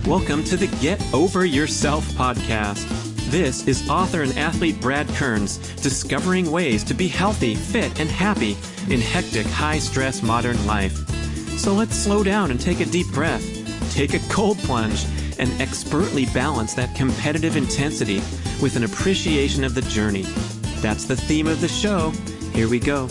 Welcome to the Get Over Yourself podcast. This is author and athlete Brad Kearns discovering ways to be healthy, fit, and happy in hectic, high-stress modern life. So let's slow down and take a deep breath, take a cold plunge, and expertly balance that competitive intensity with an appreciation of the journey. That's the theme of the show. Here we go.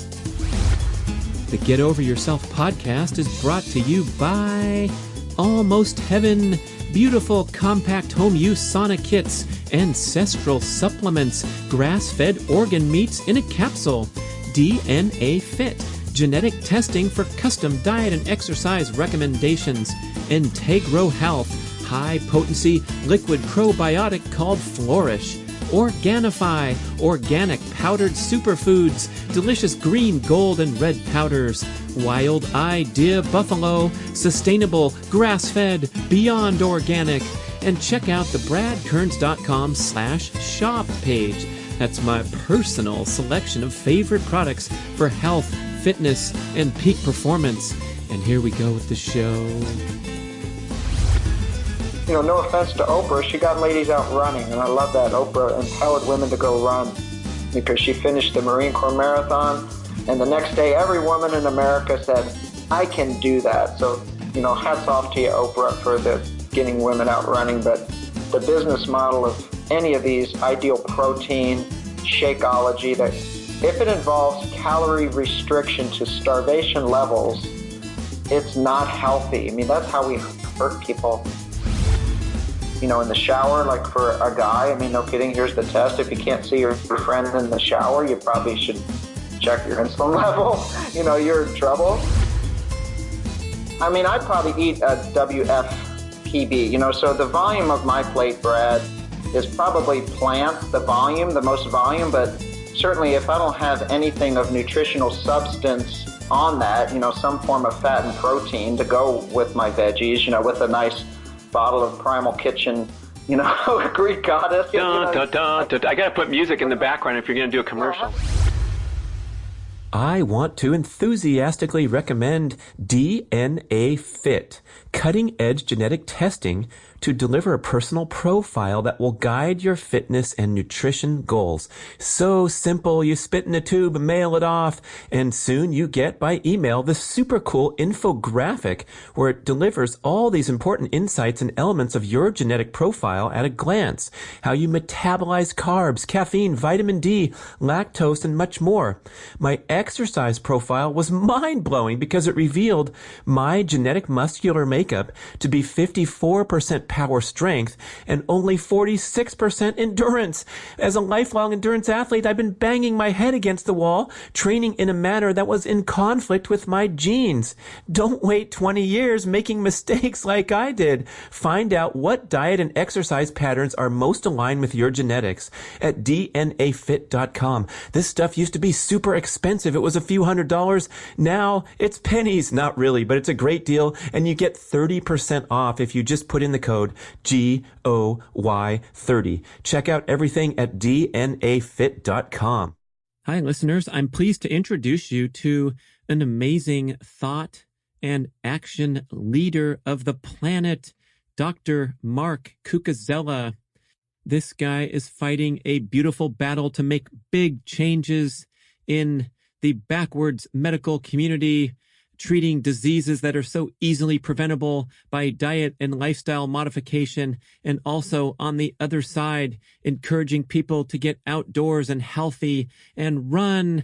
The Get Over Yourself podcast is brought to you by Almost Heaven, beautiful compact home use sauna kits, ancestral supplements, grass-fed organ meats in a capsule, DNA Fit, genetic testing for custom diet and exercise recommendations, Integro Health, high-potency liquid probiotic called Flourish, Organifi, organic powdered superfoods, delicious green, gold, and red powders, Wild Idea Buffalo, sustainable, grass-fed, beyond organic, and check out the bradkearns.com/shop page. That's my personal selection of favorite products for health, fitness, and peak performance. And here we go with the show. No offense to Oprah, she got ladies out running, and I love that. Oprah empowered women to go run because she finished the Marine Corps Marathon, and the next day every woman in America said, I can do that. So, hats off to you, Oprah, for getting women out running. But the business model of any of these, ideal protein, Shakeology, that if it involves calorie restriction to starvation levels, it's not healthy. That's how we hurt people. In the shower, like for a guy, no kidding, here's the test. If you can't see your friend in the shower, you probably should check your insulin level. You're in trouble. I'd probably eat a WFPB, so the volume of my plate, Brad, is probably plants, the most volume, but certainly if I don't have anything of nutritional substance on that, some form of fat and protein to go with my veggies, with a nice bottle of Primal Kitchen, Greek goddess. I gotta put music in the background if you're gonna do a commercial. I want to enthusiastically recommend DNA Fit, cutting-edge genetic testing to deliver a personal profile that will guide your fitness and nutrition goals. So simple, you spit in a tube, mail it off, and soon you get by email the super cool infographic where it delivers all these important insights and elements of your genetic profile at a glance. How you metabolize carbs, caffeine, vitamin D, lactose, and much more. My exercise profile was mind-blowing because it revealed my genetic muscular makeup to be 54% power strength and only 46% endurance. As a lifelong endurance athlete, I've been banging my head against the wall, training in a manner that was in conflict with my genes. Don't wait 20 years making mistakes like I did. Find out what diet and exercise patterns are most aligned with your genetics at DNAfit.com. This stuff used to be super expensive. It was a few $100s. Now it's pennies. Not really, but it's a great deal, and you get 30% off if you just put in the code GOY30. Check out everything at DNAfit.com. Hi, listeners. I'm pleased to introduce you to an amazing thought and action leader of the planet, Dr. Mark Cucuzella. This guy is fighting a beautiful battle to make big changes in the backwards medical community, treating diseases that are so easily preventable by diet and lifestyle modification, and also on the other side, encouraging people to get outdoors and healthy and run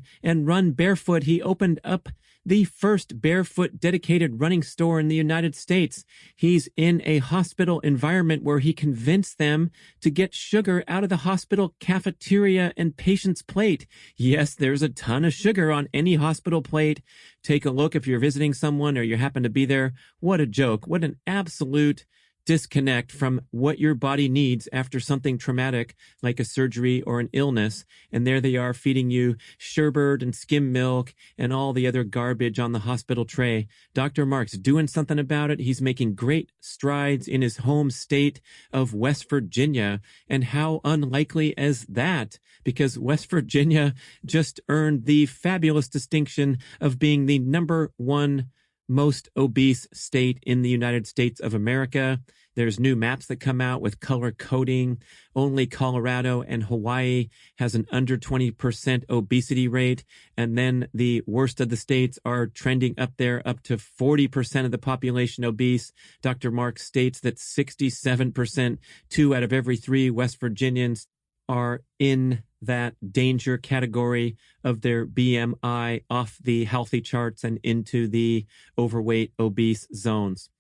barefoot. He opened up the first barefoot dedicated running store in the United States. He's in a hospital environment where he convinced them to get sugar out of the hospital cafeteria and patient's plate. Yes, there's a ton of sugar on any hospital plate. Take a look if you're visiting someone or you happen to be there. What a joke. What an absolute disconnect from what your body needs after something traumatic like a surgery or an illness. And there they are feeding you sherbet and skim milk and all the other garbage on the hospital tray. Dr. Mark's doing something about it. He's making great strides in his home state of West Virginia. And how unlikely is that? Because West Virginia just earned the fabulous distinction of being the #1 most obese state in the United States of America. There's new maps that come out with color coding. Only Colorado and Hawaii has an under 20% obesity rate. And then the worst of the states are trending up there, up to 40% of the population obese. Dr. Mark states that 67%, 2 out of every 3 West Virginians are in that danger category of their BMI off the healthy charts and into the overweight, obese zones.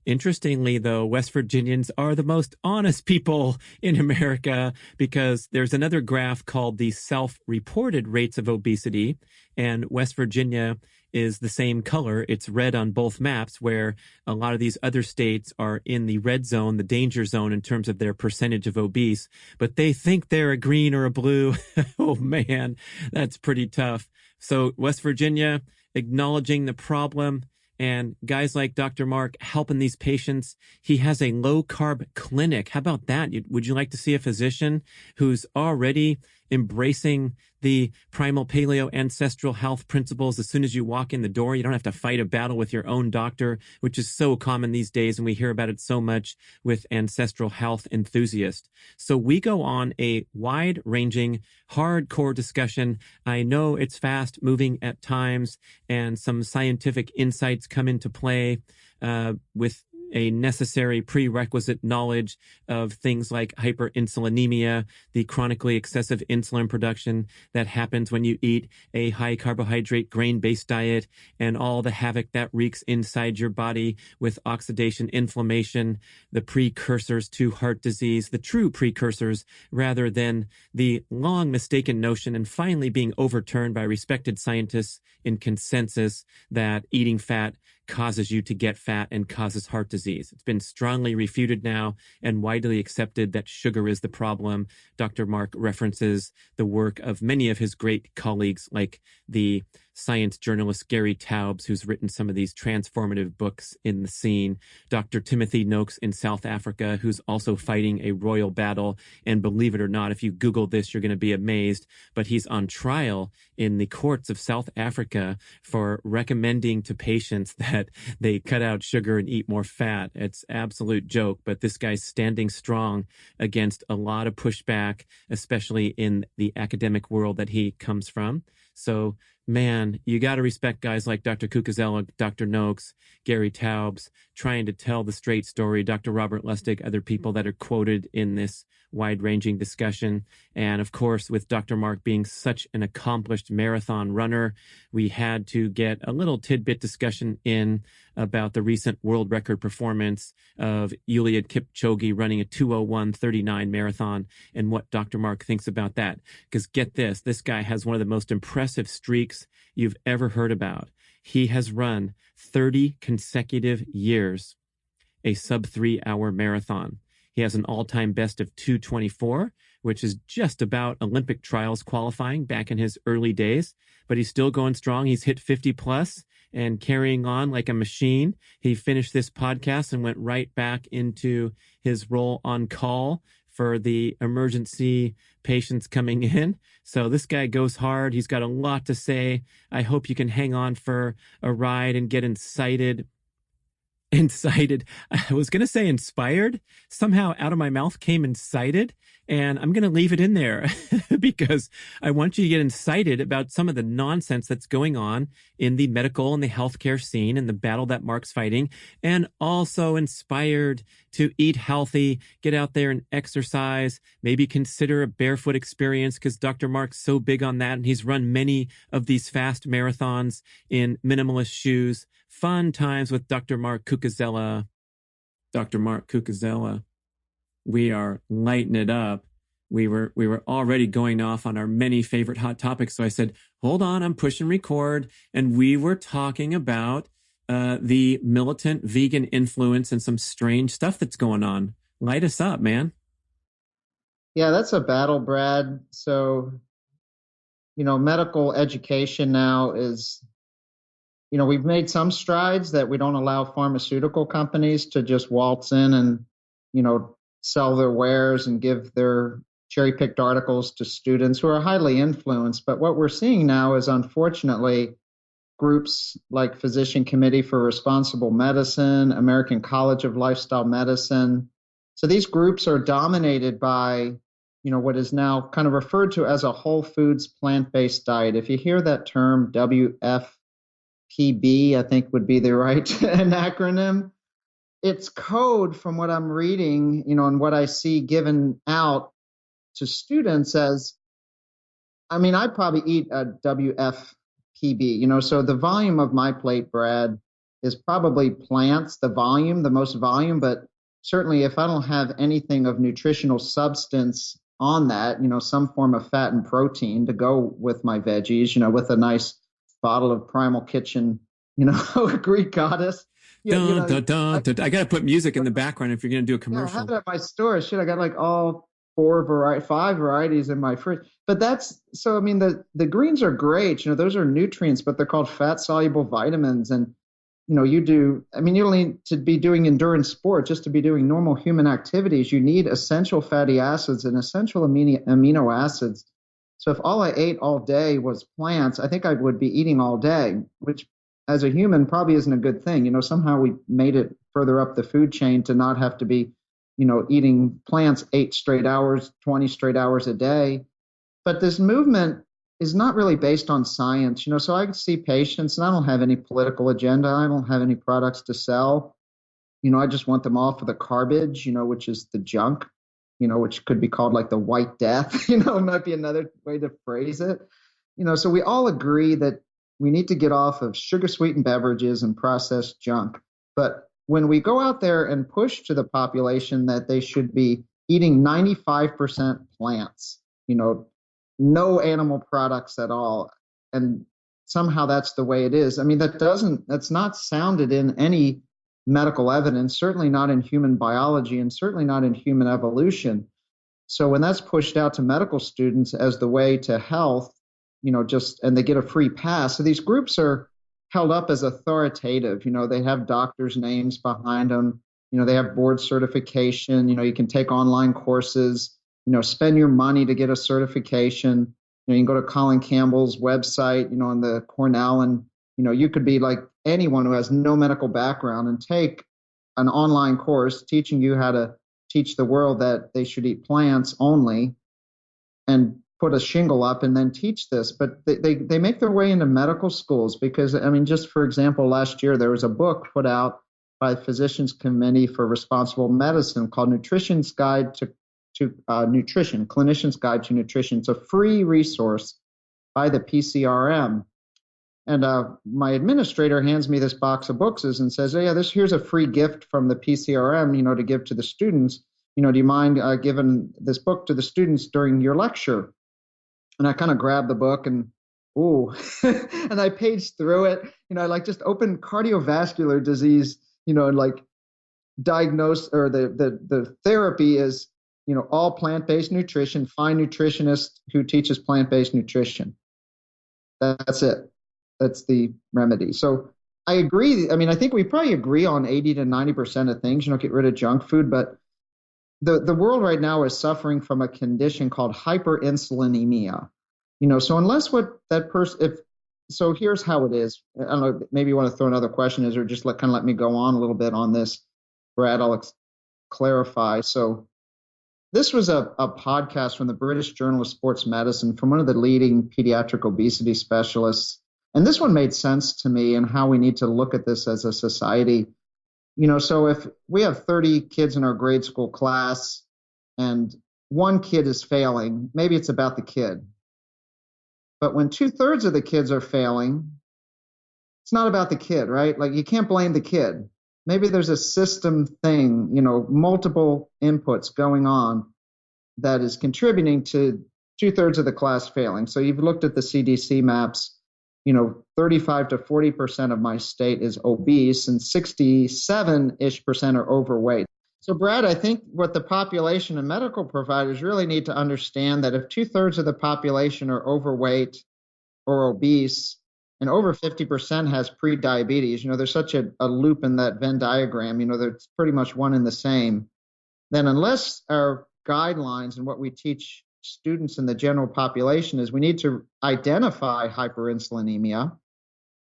Interestingly, though, West Virginians are the most honest people in America because there's another graph called the self-reported rates of obesity, and West Virginia is the same color. It's red on both maps, where a lot of these other states are in the red zone, the danger zone in terms of their percentage of obese, but they think they're a green or a blue. Oh man, that's pretty tough. So West Virginia acknowledging the problem, and guys like Dr. Mark helping these patients. He has a low-carb clinic. How about that? Would you like to see a physician who's already embracing the primal paleo ancestral health principles as soon as you walk in the door? You don't have to fight a battle with your own doctor, which is so common these days, and we hear about it so much with ancestral health enthusiasts. So we go on a wide-ranging, hardcore discussion. I know it's fast-moving at times, and some scientific insights come into play with a necessary prerequisite knowledge of things like hyperinsulinemia, the chronically excessive insulin production that happens when you eat a high carbohydrate grain-based diet, and all the havoc that wreaks inside your body with oxidation, inflammation, the precursors to heart disease, the true precursors, rather than the long mistaken notion and finally being overturned by respected scientists in consensus that eating fat causes you to get fat and causes heart disease. It's been strongly refuted now and widely accepted that sugar is the problem. Dr. Mark references the work of many of his great colleagues, like the science journalist Gary Taubes, who's written some of these transformative books in the scene, Dr. Timothy Noakes in South Africa, who's also fighting a royal battle. And believe it or not, if you Google this, you're going to be amazed, but he's on trial in the courts of South Africa for recommending to patients that they cut out sugar and eat more fat. It's absolute joke, but this guy's standing strong against a lot of pushback, especially in the academic world that he comes from. So, man, you got to respect guys like Dr. Cucuzella, Dr. Noakes, Gary Taubes, trying to tell the straight story, Dr. Robert Lustig, other people that are quoted in this wide-ranging discussion. And of course, with Dr. Mark being such an accomplished marathon runner, we had to get a little tidbit discussion in about the recent world record performance of Eliud Kipchoge running a 2:01:39 marathon and what Dr. Mark thinks about that. Because get this guy has one of the most impressive streaks you've ever heard about. He has run 30 consecutive years a sub-3-hour marathon. He has an all-time best of 2:24, which is just about Olympic trials qualifying back in his early days, but he's still going strong. He's hit 50 plus and carrying on like a machine. He finished this podcast and went right back into his role on call for the emergency patients coming in. So this guy goes hard. He's got a lot to say. I hope you can hang on for a ride and get incited. I was going to say inspired. Somehow out of my mouth came incited, and I'm going to leave it in there because I want you to get incited about some of the nonsense that's going on in the medical and the healthcare scene and the battle that Mark's fighting, and also inspired to eat healthy, get out there and exercise, maybe consider a barefoot experience because Dr. Mark's so big on that, and he's run many of these fast marathons in minimalist shoes. Fun times with Dr. Mark Cucuzella. Dr. Mark Cucuzella. We are lighting it up. We were already going off on our many favorite hot topics. So I said, hold on, I'm pushing record. And we were talking about the militant vegan influence and some strange stuff that's going on. Light us up, man. Yeah, that's a battle, Brad. So, medical education now is, we've made some strides that we don't allow pharmaceutical companies to just waltz in and, sell their wares and give their cherry-picked articles to students who are highly influenced. But what we're seeing now is, unfortunately, groups like Physician Committee for Responsible Medicine, American College of Lifestyle Medicine. So these groups are dominated by, what is now kind of referred to as a whole foods plant-based diet. If you hear that term, WFPB, I think would be the right an acronym. It's code from what I'm reading, and what I see given out to students as, I'd probably eat a WFPB, so the volume of my plate, Brad, is probably plants, the most volume, but certainly if I don't have anything of nutritional substance on that, some form of fat and protein to go with my veggies, with a nice bottle of Primal Kitchen, Greek goddess. Dun, dun, dun, dun. I got to put music in the background if you're going to do a commercial. I have it at my store. Shit, I got like all 5 varieties in my fridge. But the greens are great. Those are nutrients, but they're called fat soluble vitamins. And, you don't need to be doing endurance sport, just to be doing normal human activities. You need essential fatty acids and essential amino acids. So if all I ate all day was plants, I think I would be eating all day, which as a human probably isn't a good thing. Somehow we made it further up the food chain to not have to be, eating plants 8 straight hours, 20 straight hours a day. But this movement is not really based on science, so I see patients and I don't have any political agenda. I don't have any products to sell. I just want them off of the garbage, which is the junk, which could be called like the white death, might be another way to phrase it. So we all agree that we need to get off of sugar sweetened beverages and processed junk. But when we go out there and push to the population that they should be eating 95% plants, no animal products at all, and somehow that's the way it is. That's not sounded in any medical evidence, certainly not in human biology, and certainly not in human evolution. So when that's pushed out to medical students as the way to health, and they get a free pass. So these groups are held up as authoritative. They have doctors' names behind them. They have board certification. You can take online courses, spend your money to get a certification. You can go to Colin Campbell's website, on the Cornell, and, you could be like anyone who has no medical background and take an online course teaching you how to teach the world that they should eat plants only and put a shingle up and then teach this. But they make their way into medical schools because, just for example, last year there was a book put out by Physicians Committee for Responsible Medicine called Nutrition's Guide to Nutrition, Clinician's Guide to Nutrition. It's a free resource by the PCRM. And my administrator hands me this box of books and says, here's a free gift from the PCRM, to give to the students. Do you mind giving this book to the students during your lecture? And I kind of grabbed the book and, and I paged through it. I just opened cardiovascular disease, and diagnose, or the therapy is, all plant-based nutrition, find nutritionist who teaches plant-based nutrition. That's it. That's the remedy. So I agree. I think we probably agree on 80 to 90% of things, get rid of junk food, but the world right now is suffering from a condition called hyperinsulinemia. So unless what that person, so here's how it is. I don't know, maybe you want to throw another question or just let me go on a little bit on this, Brad. I'll clarify. So this was a podcast from the British Journal of Sports Medicine from one of the leading pediatric obesity specialists. And this one made sense to me and how we need to look at this as a society. So if we have 30 kids in our grade school class and one kid is failing, maybe it's about the kid. But when 2/3 of the kids are failing, it's not about the kid, right? You can't blame the kid. Maybe there's a system thing, multiple inputs going on that is contributing to 2/3 of the class failing. So you've looked at the CDC maps. 35 to 40% of my state is obese and 67-ish% are overweight. So, Brad, I think what the population and medical providers really need to understand that if 2/3 of the population are overweight or obese and over 50% has pre-diabetes, there's such a loop in that Venn diagram, there's pretty much one and the same, then unless our guidelines and what we teach students in the general population is we need to identify hyperinsulinemia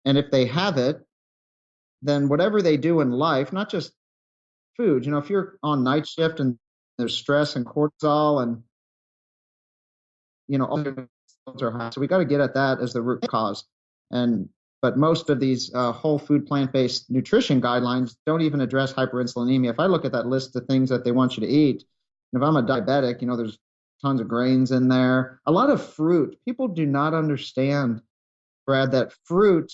And if they have it, then whatever they do in life, not just food, if you're on night shift and there's stress and cortisol and, all your levels are high. So we got to get at that as the root cause. But most of these whole food plant-based nutrition guidelines don't even address hyperinsulinemia. If I look at that list of things that they want you to eat, and if I'm a diabetic, there's tons of grains in there, a lot of fruit. People do not understand, Brad, that fruit,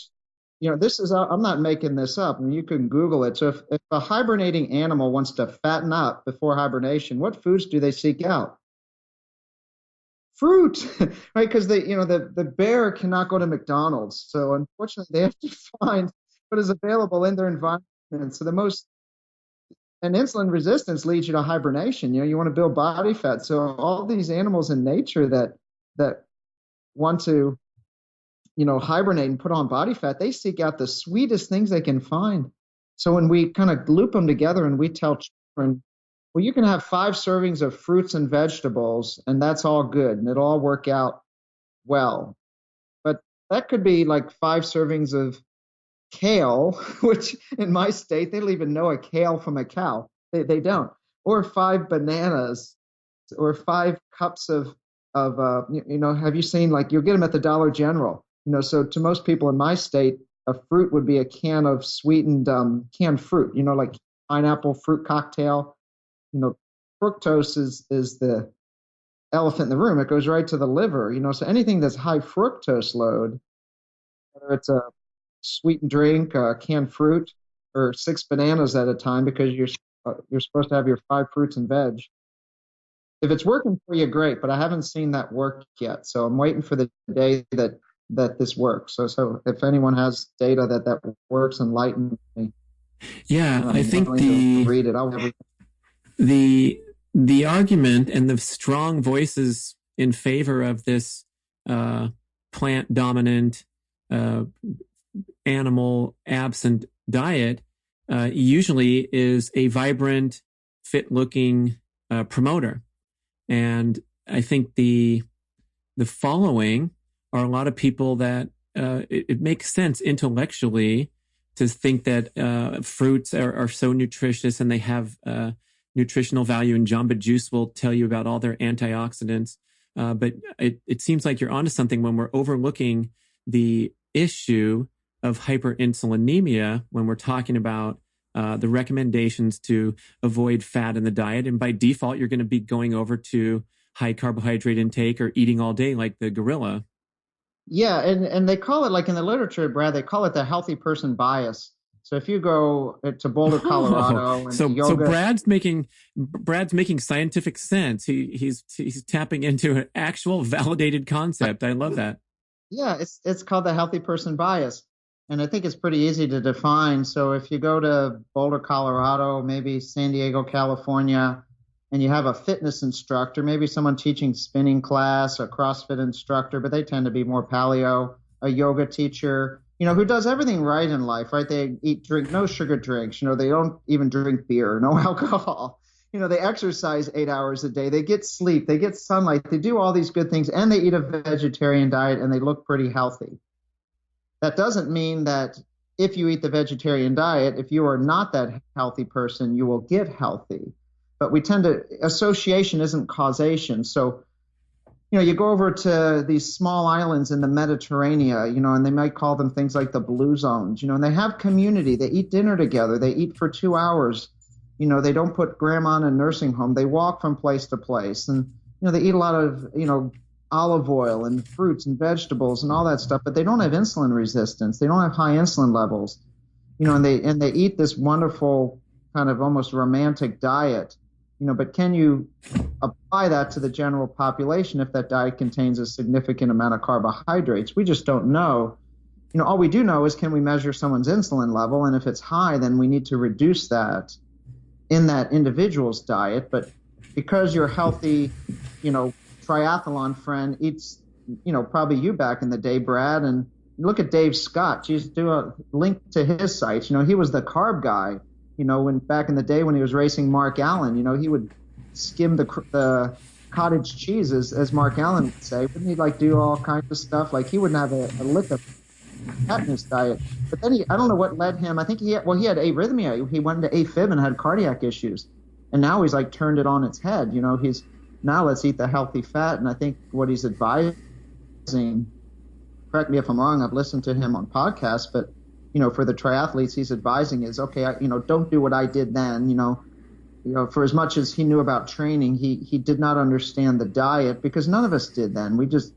this is, I'm not making this up. I mean, you can Google it. So if a hibernating animal wants to fatten up before hibernation, what foods do they seek out? Fruit, right? Because the bear cannot go to McDonald's. So unfortunately, they have to find what is available in their environment. So and insulin resistance leads you to hibernation. You want to build body fat. So all these animals in nature that want to, hibernate and put on body fat, they seek out the sweetest things they can find. So when we kind of loop them together and we tell children, well, you can have 5 servings of fruits and vegetables, and that's all good, and it'll all work out well. But that could be like 5 servings of kale, which in my state, they don't even know a kale from a cow. They don't. Or 5 bananas, or 5 cups of have you seen, like, you'll get them at the Dollar General. So to most people in my state, a fruit would be a can of sweetened canned fruit, like pineapple fruit cocktail. Fructose is the elephant in the room. It goes right to the liver, so anything that's high fructose load, whether it's a sweetened drink, canned fruit, or 6 bananas at a time, because you're supposed to have your 5 fruits and veg. If it's working for you, great, but I haven't seen that work yet. So I'm waiting for the day that this works. So if anyone has data that works, enlighten me. Yeah, I think read it. The argument and the strong voices in favor of this plant dominant, animal absent diet usually is a vibrant, fit looking promoter. And I think the following are a lot of people that it makes sense intellectually to think that fruits are so nutritious and they have nutritional value, and Jamba Juice will tell you about all their antioxidants. But it seems like you're onto something when we're overlooking the issue of hyperinsulinemia when we're talking about the recommendations to avoid fat in the diet. And by default, you're going to be going over to high carbohydrate intake or eating all day like the gorilla. Yeah, and they call it, like in the literature, Brad, they call it the healthy person bias. So if you go to Boulder, Colorado, and so yoga, Brad's making scientific sense. He's tapping into an actual validated concept. I love that. Yeah, it's called the healthy person bias, and I think it's pretty easy to define. So if you go to Boulder, Colorado, maybe San Diego, California, and you have a fitness instructor, maybe someone teaching spinning class, a CrossFit instructor, but they tend to be more paleo, a yoga teacher, who does everything right in life, right? They drink no sugar drinks, they don't even drink beer, no alcohol. They exercise 8 hours a day, they get sleep, they get sunlight, they do all these good things, and they eat a vegetarian diet, and they look pretty healthy. That doesn't mean that if you eat the vegetarian diet, if you are not that healthy person, you will get healthy. But association isn't causation. So, you go over to these small islands in the Mediterranean, and they might call them things like the blue zones, and they have community. They eat dinner together. They eat for 2 hours. They don't put grandma in a nursing home. They walk from place to place. And, they eat a lot of, olive oil and fruits and vegetables and all that stuff, but they don't have insulin resistance. They don't have high insulin levels, and they eat this wonderful kind of almost romantic diet. But can you apply that to the general population if that diet contains a significant amount of carbohydrates? We just don't know. All we do know is, can we measure someone's insulin level? And if it's high, then we need to reduce that in that individual's diet. But because your healthy, triathlon friend eats, probably you back in the day, Brad, and look at Dave Scott. Just do a link to his sites. He was the carb guy. When back in the day when he was racing Mark Allen, he would skim the cottage cheese, as Mark Allen would say. Wouldn't he do all kinds of stuff? Like, he wouldn't have a lick of fat in his diet. But then I don't know what led him. I think he had arrhythmia. He went into AFib and had cardiac issues. And now he's like turned it on its head. He's now let's eat the healthy fat. And I think what he's advising, correct me if I'm wrong, I've listened to him on podcasts, but for the triathletes, he's advising is, okay, don't do what I did then. For as much as he knew about training, he did not understand the diet, because none of us did then. We just,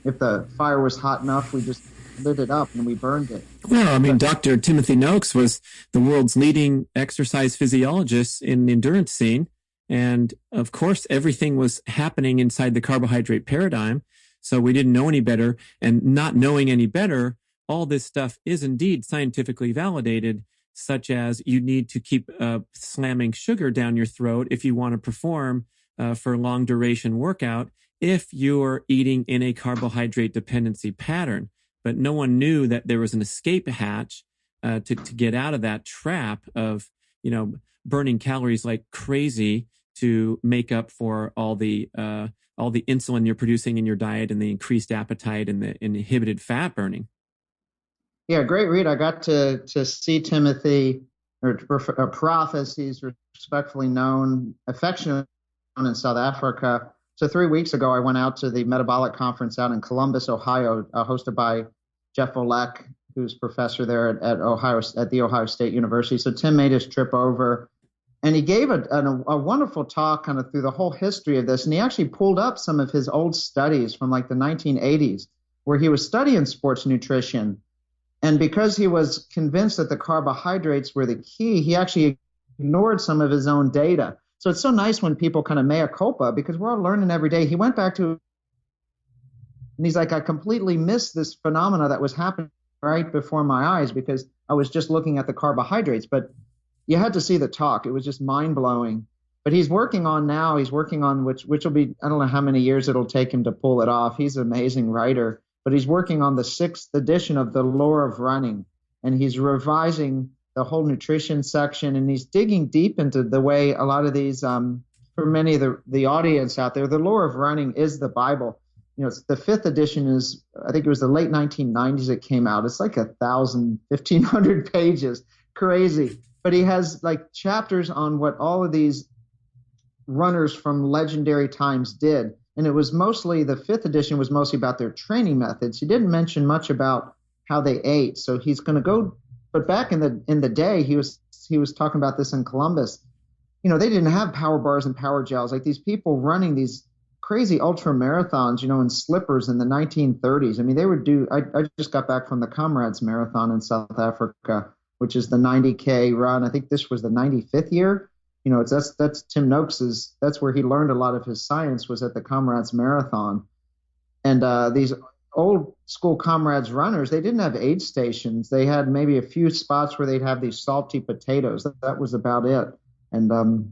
if the fire was hot enough, we just lit it up and we burned it. Well, I mean, Dr. Timothy Noakes was the world's leading exercise physiologist in the endurance scene. And of course, everything was happening inside the carbohydrate paradigm. So we didn't know any better, and not knowing any better, all this stuff is indeed scientifically validated, such as you need to keep slamming sugar down your throat if you want to perform for a long duration workout, if you're eating in a carbohydrate dependency pattern. But no one knew that there was an escape hatch to get out of that trap of, burning calories like crazy to make up for all the insulin you're producing in your diet and the increased appetite and the inhibited fat burning. Yeah, great read. I got to see Timothy, or Prof, as he's respectfully known, affectionately known in South Africa. So 3 weeks ago, I went out to the metabolic conference out in Columbus, Ohio, hosted by Jeff Olek, who's professor there at the Ohio State University. So Tim made his trip over, and he gave a wonderful talk kind of through the whole history of this. And he actually pulled up some of his old studies from like the 1980s, where he was studying sports nutrition. And because he was convinced that the carbohydrates were the key, he actually ignored some of his own data. So it's so nice when people kind of mea culpa, because we're all learning every day. He went back to, and he's like, I completely missed this phenomena that was happening right before my eyes because I was just looking at the carbohydrates. But you had to see the talk. It was just mind blowing. But he's working on which will be, I don't know how many years it'll take him to pull it off. He's an amazing writer. But he's working on the 6th edition of The Lore of Running, and he's revising the whole nutrition section, and he's digging deep into the way a lot of these, for many of the audience out there, The Lore of Running is the Bible. It's the 5th edition is, I think it was the late 1990s it came out. It's like 1,500 pages, crazy. But he has like chapters on what all of these runners from legendary times did. And it was mostly, the 5th edition was mostly about their training methods. He didn't mention much about how they ate. So he's going to go, but back in the day, he was talking about this in Columbus. They didn't have power bars and power gels. Like these people running these crazy ultra marathons, in slippers in the 1930s. I mean, they would do, I just got back from the Comrades Marathon in South Africa, which is the 90K run. I think this was the 95th year. That's Tim Noakes's, that's where he learned a lot of his science, was at the Comrades Marathon. And these old school Comrades runners, they didn't have aid stations. They had maybe a few spots where they'd have these salty potatoes. That was about it. And,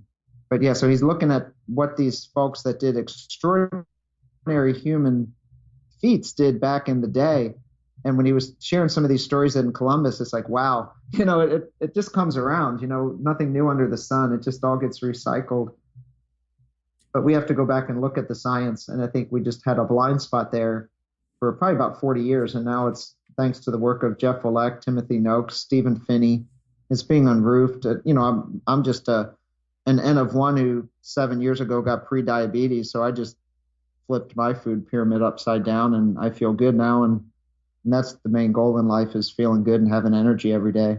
but yeah, so he's looking at what these folks that did extraordinary human feats did back in the day. And when he was sharing some of these stories in Columbus, it's like, wow, it just comes around, nothing new under the sun. It just all gets recycled. But we have to go back and look at the science. And I think we just had a blind spot there for probably about 40 years. And now it's thanks to the work of Jeff Olek, Timothy Noakes, Stephen Finney. It's being unroofed. I'm just an N of one who 7 years ago got pre-diabetes. So I just flipped my food pyramid upside down, and I feel good now. And that's the main goal in life, is feeling good and having energy every day.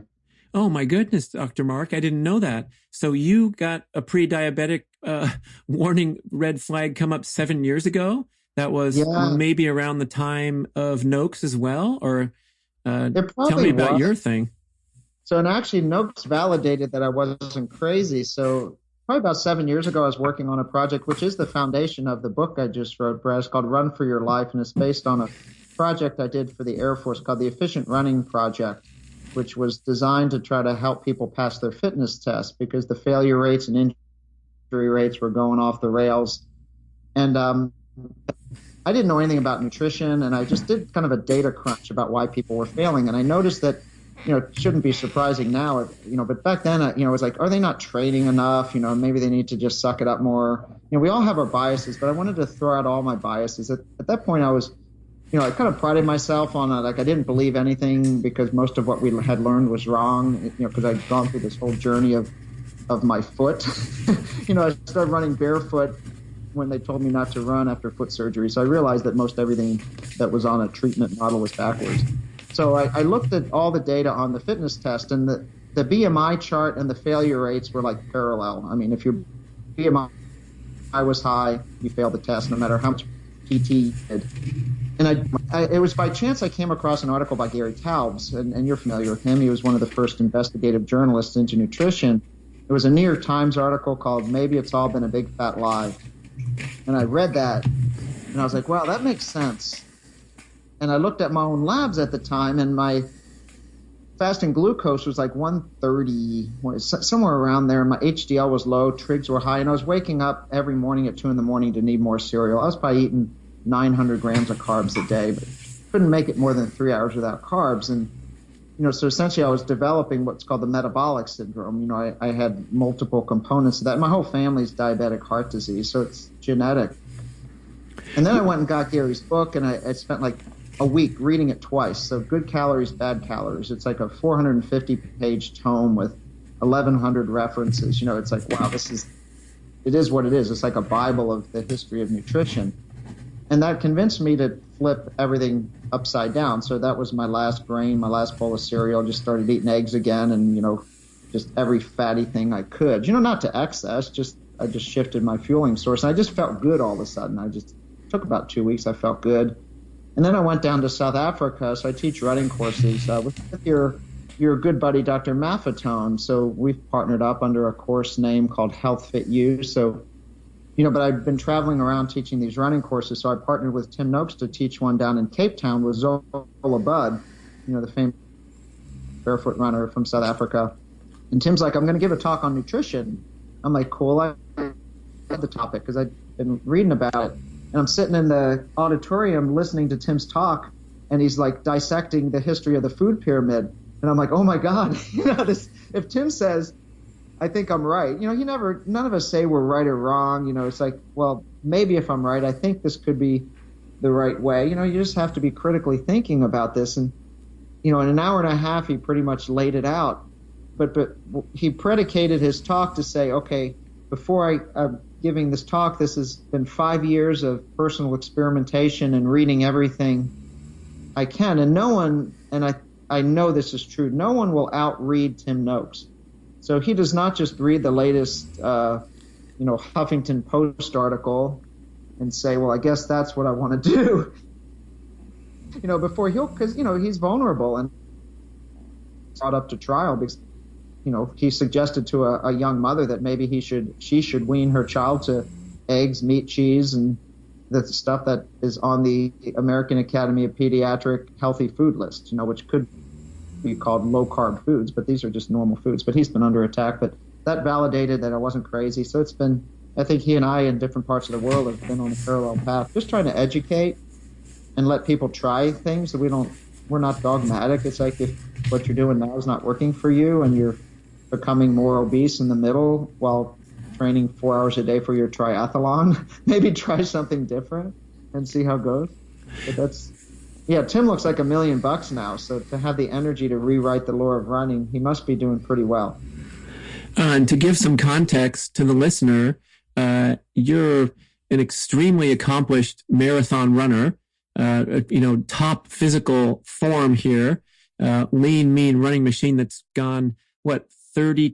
Oh, my goodness, Dr. Mark, I didn't know that. So you got a pre-diabetic warning red flag come up 7 years ago? That was maybe around the time of Noakes as well? Or tell me about your thing. So, and actually Noakes validated that I wasn't crazy. So probably about 7 years ago, I was working on a project, which is the foundation of the book I just wrote, Brad. It's called Run for Your Life, and it's based on a project I did for the Air Force called the Efficient Running Project, which was designed to try to help people pass their fitness test, because the failure rates and injury rates were going off the rails. And I didn't know anything about nutrition, and I just did kind of a data crunch about why people were failing. And I noticed that, it shouldn't be surprising now, but back then, I was like, are they not training enough? Maybe they need to just suck it up more. We all have our biases, but I wanted to throw out all my biases. At that point, I was I kind of prided myself on like I didn't believe anything because most of what we had learned was wrong, because I'd gone through this whole journey of my foot. I started running barefoot when they told me not to run after foot surgery. So I realized that most everything that was on a treatment model was backwards. So I looked at all the data on the fitness test, and the BMI chart and the failure rates were like parallel. I mean, if your BMI was high, you failed the test no matter how much PT you did. And it was by chance I came across an article by Gary Taubes, and you're familiar with him. He was one of the first investigative journalists into nutrition. It was a New York Times article called "Maybe It's All Been a Big Fat Lie." And I read that, and I was like, wow, that makes sense. And I looked at my own labs at the time, and my fasting glucose was like 130, somewhere around there. My HDL was low, trigs were high, and I was waking up every morning at 2 a.m. to need more cereal. I was probably eating 900 grams of carbs a day, but couldn't make it more than 3 hours without carbs. And so essentially I was developing what's called the metabolic syndrome. I had multiple components of that. My whole family's diabetic heart disease, so it's genetic. And then I went and got Gary's book, and I spent like a week reading it twice. So Good Calories, Bad Calories. It's like a 450-page tome with 1,100 references. It's like, wow, it is what it is. It's like a Bible of the history of nutrition. And that convinced me to flip everything upside down. So that was my last grain, my last bowl of cereal. Just started eating eggs again, and, just every fatty thing I could. Not to excess, I just shifted my fueling source. And I just felt good all of a sudden. Took about 2 weeks. I felt good. And then I went down to South Africa. So I teach running courses with your good buddy, Dr. Maffetone. So we've partnered up under a course name called Health Fit You. So but I've been traveling around teaching these running courses, so I partnered with Tim Noakes to teach one down in Cape Town with Zola Budd, the famous barefoot runner from South Africa. And Tim's like, I'm going to give a talk on nutrition. I'm like, cool. I love the topic because I've been reading about it. And I'm sitting in the auditorium listening to Tim's talk, and he's like dissecting the history of the food pyramid. And I'm like, oh my God, if Tim says, I think I'm right. None of us say we're right or wrong. It's like, well, maybe if I'm right, I think this could be the right way. You just have to be critically thinking about this. And, in an hour and a half, he pretty much laid it out. But he predicated his talk to say, okay, before I'm giving this talk, this has been 5 years of personal experimentation and reading everything I can. And no one, and I know this is true, no one will outread Tim Noakes. So he does not just read the latest, Huffington Post article and say, well, I guess that's what I want to do, because, he's vulnerable and brought up to trial because, he suggested to a young mother that maybe she should wean her child to eggs, meat, cheese, and the stuff that is on the American Academy of Pediatric Healthy Food List, which could be called low-carb foods, but these are just normal foods. But he's been under attack. But that validated that I wasn't crazy. So it's been, I think he and I in different parts of the world have been on a parallel path, just trying to educate and let people try things so we're not dogmatic. It's like if what you're doing now is not working for you and you're becoming more obese in the middle while training 4 hours a day for your triathlon, maybe try something different and see how it goes. But Tim looks like $1 million now. So to have the energy to rewrite the lore of running, he must be doing pretty well. And to give some context to the listener, you're an extremely accomplished marathon runner, top physical form here, lean, mean running machine that's gone, 30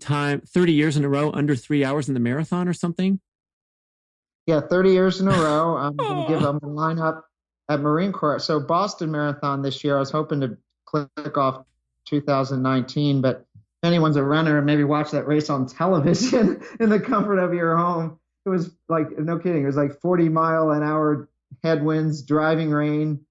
years in a row, under 3 hours in the marathon or something? Yeah, 30 years in a row. I'm going to give them a lineup at Marine Corps. So Boston Marathon this year, I was hoping to click off 2019, but if anyone's a runner, maybe watch that race on television in the comfort of your home. It was like, no kidding, it was like 40-mile-an-hour headwinds, driving rain.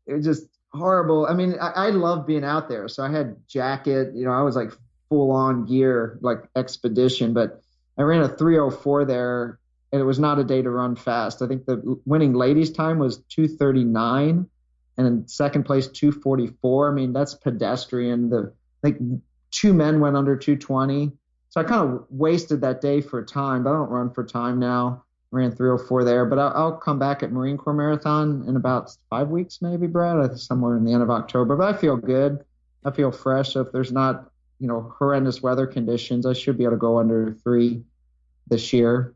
It was just horrible. I mean, I love being out there. So I had jacket, I was like full-on gear, like expedition, but I ran a 3:04 there. And it was not a day to run fast. I think the winning ladies' time was 2:39, and in second place 2:44. I mean, that's pedestrian. I think 2 men went under 2:20. So I kind of wasted that day for time, but I don't run for time now. ran 3:04 there, but I'll come back at Marine Corps Marathon in about 5 weeks, maybe, Brad, somewhere in the end of October. But I feel good. I feel fresh. So if there's not, horrendous weather conditions, I should be able to go under 3 this year.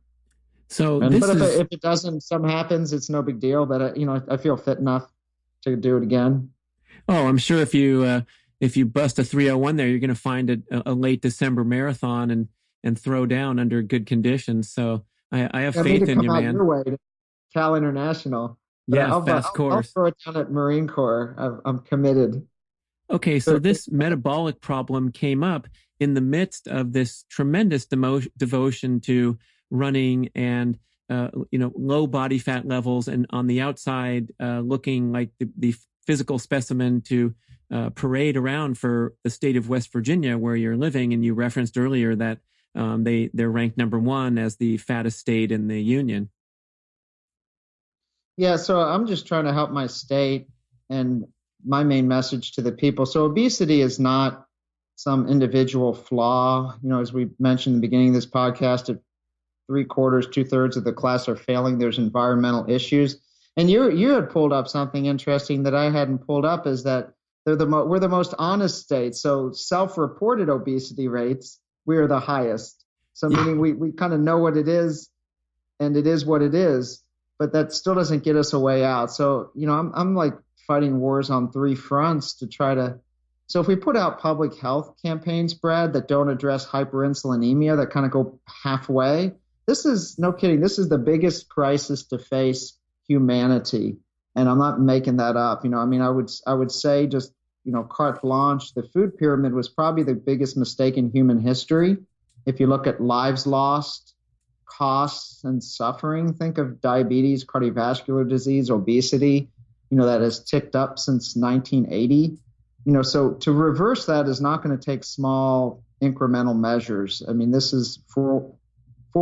So But if it doesn't, something happens, it's no big deal. But I feel fit enough to do it again. Oh, I'm sure if you bust a 3:01 there, you're going to find a late December marathon and throw down under good conditions. So I have faith in you, man. Your way to Cal International. But yeah, fast course. I'll throw it down at Marine Corps. I'm committed. Okay, so this metabolic problem came up in the midst of this tremendous devotion to running and low body fat levels, and on the outside looking like the physical specimen to parade around for the state of West Virginia where you're living. And you referenced earlier that they're ranked #1 as the fattest state in the union. Yeah, so I'm just trying to help my state, and my main message to the people. So obesity is not some individual flaw. As we mentioned in the beginning of this podcast, if 3/4, 2/3 of the class are failing, there's environmental issues. And you had pulled up something interesting that I hadn't pulled up, is that we're the most honest state. So self-reported obesity rates, we are the highest. So meaning we kind of know what it is, and it is what it is, but that still doesn't get us a way out. So, I'm like fighting wars on 3 fronts to try to. So if we put out public health campaigns, Brad, that don't address hyperinsulinemia, that kind of go halfway, this is, no kidding, this is the biggest crisis to face humanity. And I'm not making that up. I would say just, carte blanche, the food pyramid was probably the biggest mistake in human history. If you look at lives lost, costs, and suffering, think of diabetes, cardiovascular disease, obesity, that has ticked up since 1980. So to reverse that is not going to take small incremental measures. This is full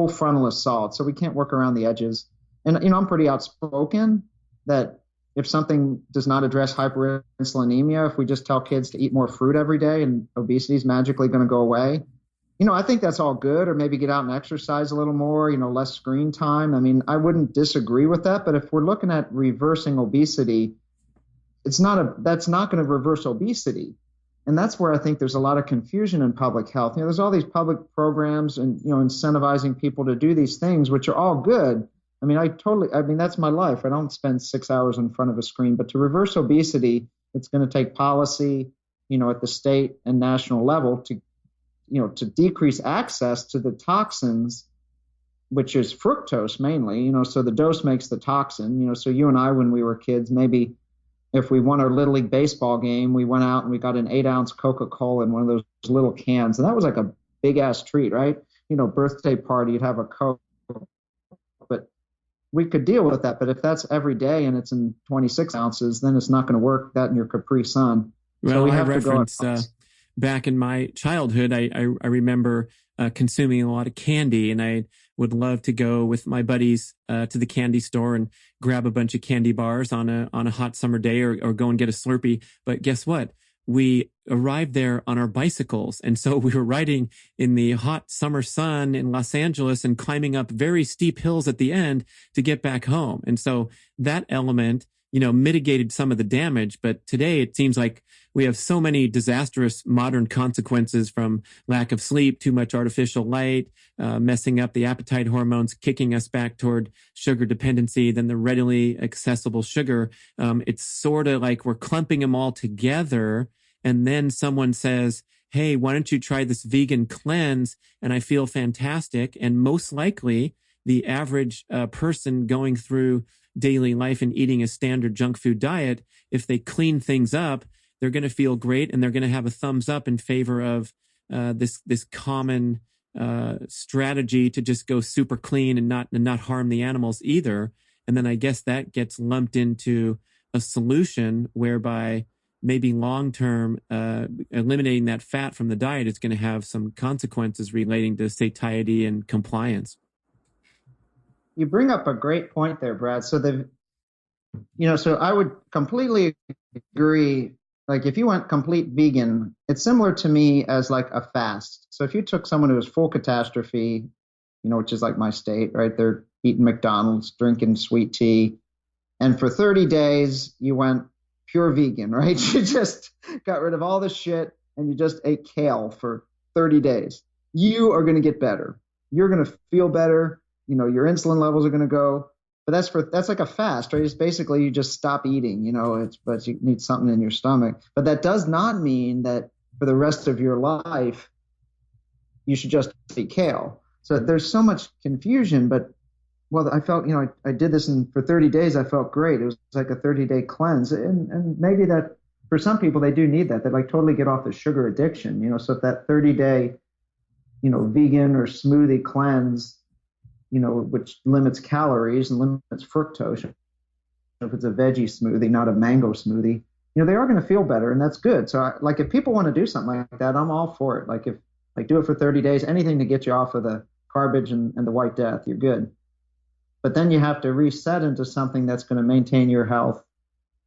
frontal assault. So we can't work around the edges. And, I'm pretty outspoken that if something does not address hyperinsulinemia, if we just tell kids to eat more fruit every day and obesity is magically going to go away, I think that's all good. Or maybe get out and exercise a little more, less screen time. I wouldn't disagree with that. But if we're looking at reversing obesity, that's not going to reverse obesity. And that's where I think there's a lot of confusion in public health. There's all these public programs and, incentivizing people to do these things, which are all good. That's my life. I don't spend 6 hours in front of a screen. But to reverse obesity, it's going to take policy, at the state and national level to decrease access to the toxins, which is fructose mainly, so the dose makes the toxin, so you and I, when we were kids, maybe if we won our Little League baseball game, we went out and we got an 8-ounce Coca-Cola in one of those little cans. And that was like a big ass treat, right? Birthday party, you'd have a Coke, but we could deal with that. But if that's every day and it's in 26 ounces, then it's not going to work, that in your Capri Sun. Well, so we have to go back in my childhood, I remember consuming a lot of candy, and I would love to go with my buddies to the candy store and grab a bunch of candy bars on a hot summer day, or go and get a Slurpee. But guess what? We arrived there on our bicycles. And so we were riding in the hot summer sun in Los Angeles and climbing up very steep hills at the end to get back home. And so that element, mitigated some of the damage. But today it seems like we have so many disastrous modern consequences from lack of sleep, too much artificial light, messing up the appetite hormones, kicking us back toward sugar dependency, then the readily accessible sugar. It's sort of like we're clumping them all together. And then someone says, hey, why don't you try this vegan cleanse? And I feel fantastic. And most likely the average person going through daily life and eating a standard junk food diet, if they clean things up, they're going to feel great, and they're going to have a thumbs up in favor of this common strategy to just go super clean and not harm the animals either. And then I guess that gets lumped into a solution whereby maybe long term eliminating that fat from the diet is going to have some consequences relating to satiety and compliance. You bring up a great point there, Brad. So so I would completely agree. Like if you went complete vegan, it's similar to me as like a fast. So if you took someone who was full catastrophe, which is like my state, right? They're eating McDonald's, drinking sweet tea. And for 30 days, you went pure vegan, right? You just got rid of all the shit and you just ate kale for 30 days. You are going to get better. You're going to feel better. Your insulin levels are going to go. But that's like a fast, right? It's basically you just stop eating, but you need something in your stomach. But that does not mean that for the rest of your life, you should just eat kale. So there's so much confusion, but I felt, I did this for 30 days. I felt great. It was like a 30-day cleanse. And maybe that for some people, they do need that. They like totally get off the sugar addiction, so if that 30-day, vegan or smoothie cleanse, which limits calories and limits fructose. If it's a veggie smoothie, not a mango smoothie, they are going to feel better, and that's good. So if people want to do something like that, I'm all for it. Do it for 30 days, anything to get you off of the garbage and the white death, you're good. But then you have to reset into something that's going to maintain your health,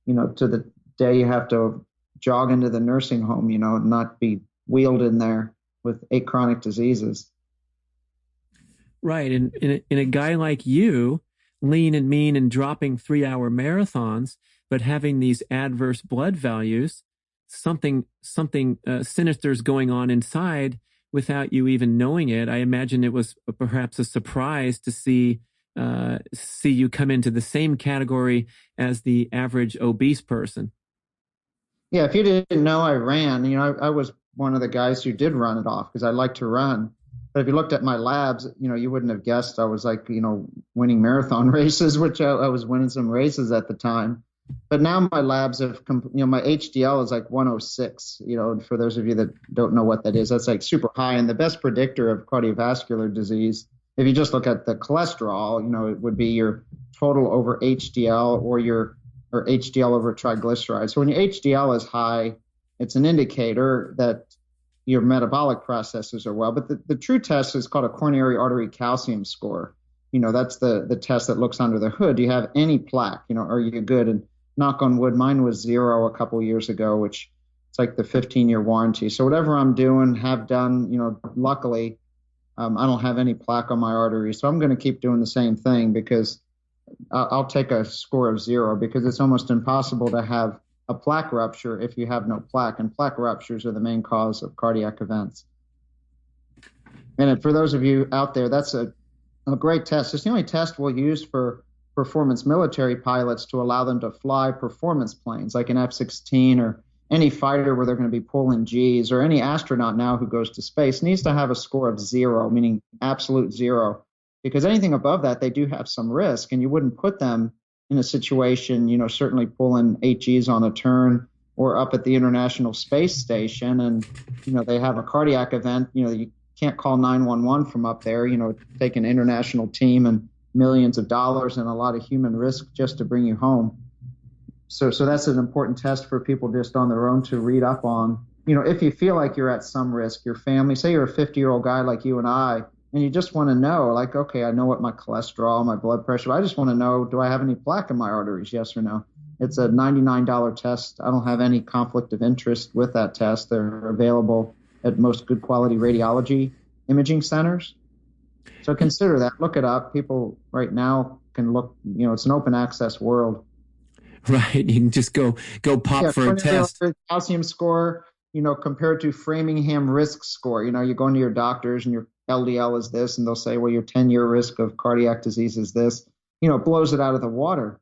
to the day you have to jog into the nursing home, not be wheeled in there with 8 chronic diseases. Right. And in a guy like you, lean and mean and dropping 3-hour marathons, but having these adverse blood values, something sinister is going on inside without you even knowing it. I imagine it was perhaps a surprise to see you come into the same category as the average obese person. Yeah, if you didn't know I ran, I was one of the guys who did run it off because I like to run. But if you looked at my labs, you wouldn't have guessed I was winning marathon races, which I was winning some races at the time. But now my labs have, my HDL is like 106, for those of you that don't know what that is, that's like super high. And the best predictor of cardiovascular disease, if you just look at the cholesterol, it would be your total over HDL or HDL over triglycerides. So when your HDL is high, it's an indicator that your metabolic processes are well. But the true test is called a coronary artery calcium score. That's the test that looks under the hood. Do you have any plaque? Are you good? And knock on wood, mine was 0 a couple years ago, which it's like the 15-year warranty. So whatever I'm doing, have done, luckily, I don't have any plaque on my arteries. So I'm going to keep doing the same thing because I'll take a score of 0 because it's almost impossible to have a plaque rupture if you have no plaque, and plaque ruptures are the main cause of cardiac events. And for those of you out there, that's a great test. It's the only test we'll use for performance military pilots to allow them to fly performance planes like an F-16 or any fighter where they're going to be pulling Gs, or any astronaut now who goes to space needs to have a score of 0, meaning absolute 0, because anything above that, they do have some risk, and you wouldn't put them in a situation, certainly pulling 8 Gs on a turn or up at the International Space Station and, they have a cardiac event, you can't call 911 from up there, take an international team and millions of dollars and a lot of human risk just to bring you home. So that's an important test for people just on their own to read up on. If you feel like you're at some risk, your family, say you're a 50-year-old guy like you and I, and you just want to know, like, okay, I know what my cholesterol, my blood pressure, I just want to know, do I have any plaque in my arteries, yes or no? It's a $99 test. I don't have any conflict of interest with that test. They're available at most good quality radiology imaging centers. So consider that. Look it up. People right now can look, it's an open access world. Right. You can just go pop for a test. Calcium score, compared to Framingham risk score. You go into your doctors and your LDL is this, and they'll say, well, your 10-year risk of cardiac disease is this. It blows it out of the water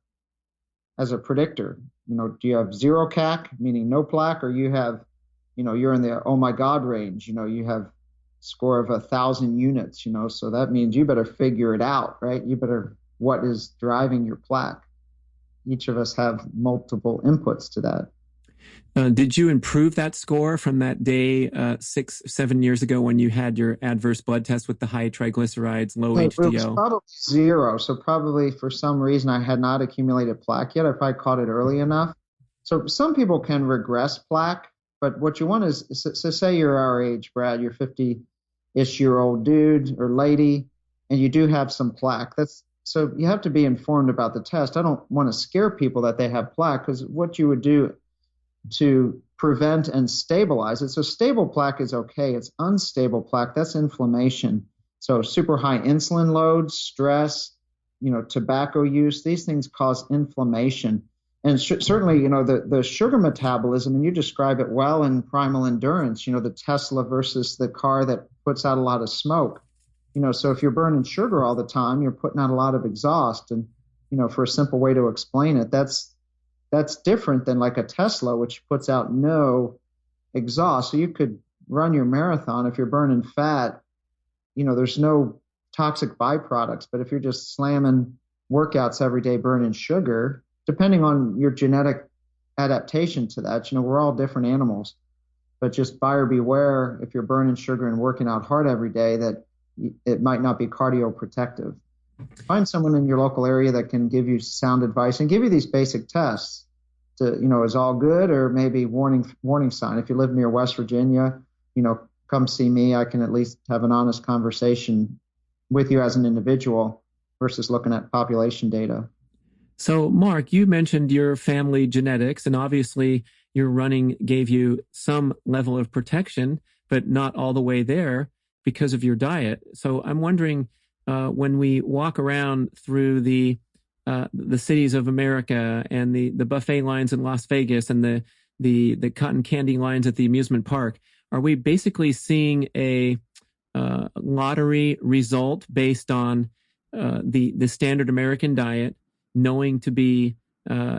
as a predictor. Do you have 0 CAC, meaning no plaque, or you have, you're in the oh my God range. You have score of 1,000 units. So that means you better figure it out, right? What is driving your plaque? Each of us have multiple inputs to that. Did you improve that score from that day 6-7 years ago when you had your adverse blood test with the high triglycerides, low HDL? It was probably 0. So probably for some reason I had not accumulated plaque yet. I probably caught it early enough. So some people can regress plaque, but what you want is, so say you're our age, Brad, you're 50-ish-year-old dude or lady, and you do have some plaque. So you have to be informed about the test. I don't want to scare people that they have plaque, because what you would do to prevent and stabilize it. So stable plaque is okay. It's unstable plaque. That's inflammation. So super high insulin loads, stress, tobacco use, these things cause inflammation. And certainly, the sugar metabolism, and you describe it well in Primal Endurance, the Tesla versus the car that puts out a lot of smoke. So if you're burning sugar all the time, you're putting out a lot of exhaust. And, for a simple way to explain it, that's different than like a Tesla, which puts out no exhaust. So you could run your marathon. If you're burning fat, there's no toxic byproducts. But if you're just slamming workouts every day, burning sugar, depending on your genetic adaptation to that, we're all different animals. But just buyer beware if you're burning sugar and working out hard every day, that it might not be cardioprotective. Find someone in your local area that can give you sound advice and give you these basic tests to, is all good or maybe warning sign. If you live near West Virginia, come see me. I can at least have an honest conversation with you as an individual versus looking at population data. So, Mark, you mentioned your family genetics, and obviously your running gave you some level of protection, but not all the way there because of your diet. So I'm wondering, when we walk around through the cities of America and the buffet lines in Las Vegas and the cotton candy lines at the amusement park, are we basically seeing a lottery result based on the standard American diet, knowing to be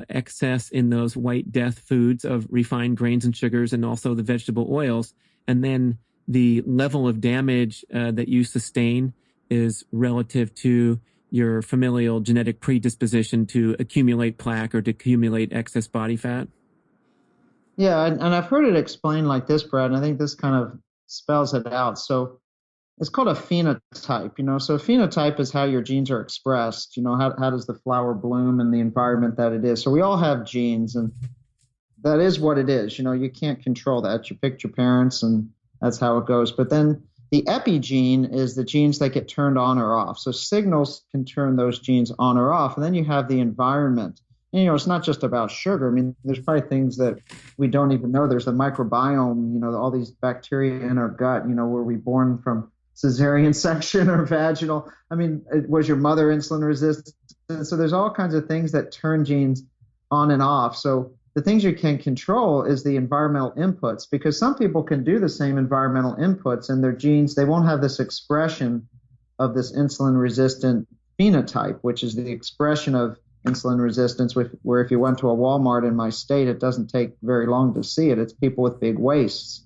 excess in those white death foods of refined grains and sugars and also the vegetable oils, and then the level of damage that you sustain is relative to your familial genetic predisposition to accumulate plaque or to accumulate excess body fat? Yeah, and I've heard it explained like this, Brad, and I think this kind of spells it out. So it's called a phenotype, so a phenotype is how your genes are expressed, how does the flower bloom in the environment that it is. So we all have genes, and that is what it is. You can't control that. You picked your parents, and that's how it goes. But then the epigene is the genes that get turned on or off. So signals can turn those genes on or off. And then you have the environment. And, it's not just about sugar. I mean, there's probably things that we don't even know. There's the microbiome, all these bacteria in our gut, were we born from cesarean section or vaginal? I mean, was your mother insulin resistant? So there's all kinds of things that turn genes on and off. So the things you can control is the environmental inputs, because some people can do the same environmental inputs and their genes, they won't have this expression of this insulin resistant phenotype, which is the expression of insulin resistance, where if you went to a Walmart in my state, it doesn't take very long to see it. It's people with big waists.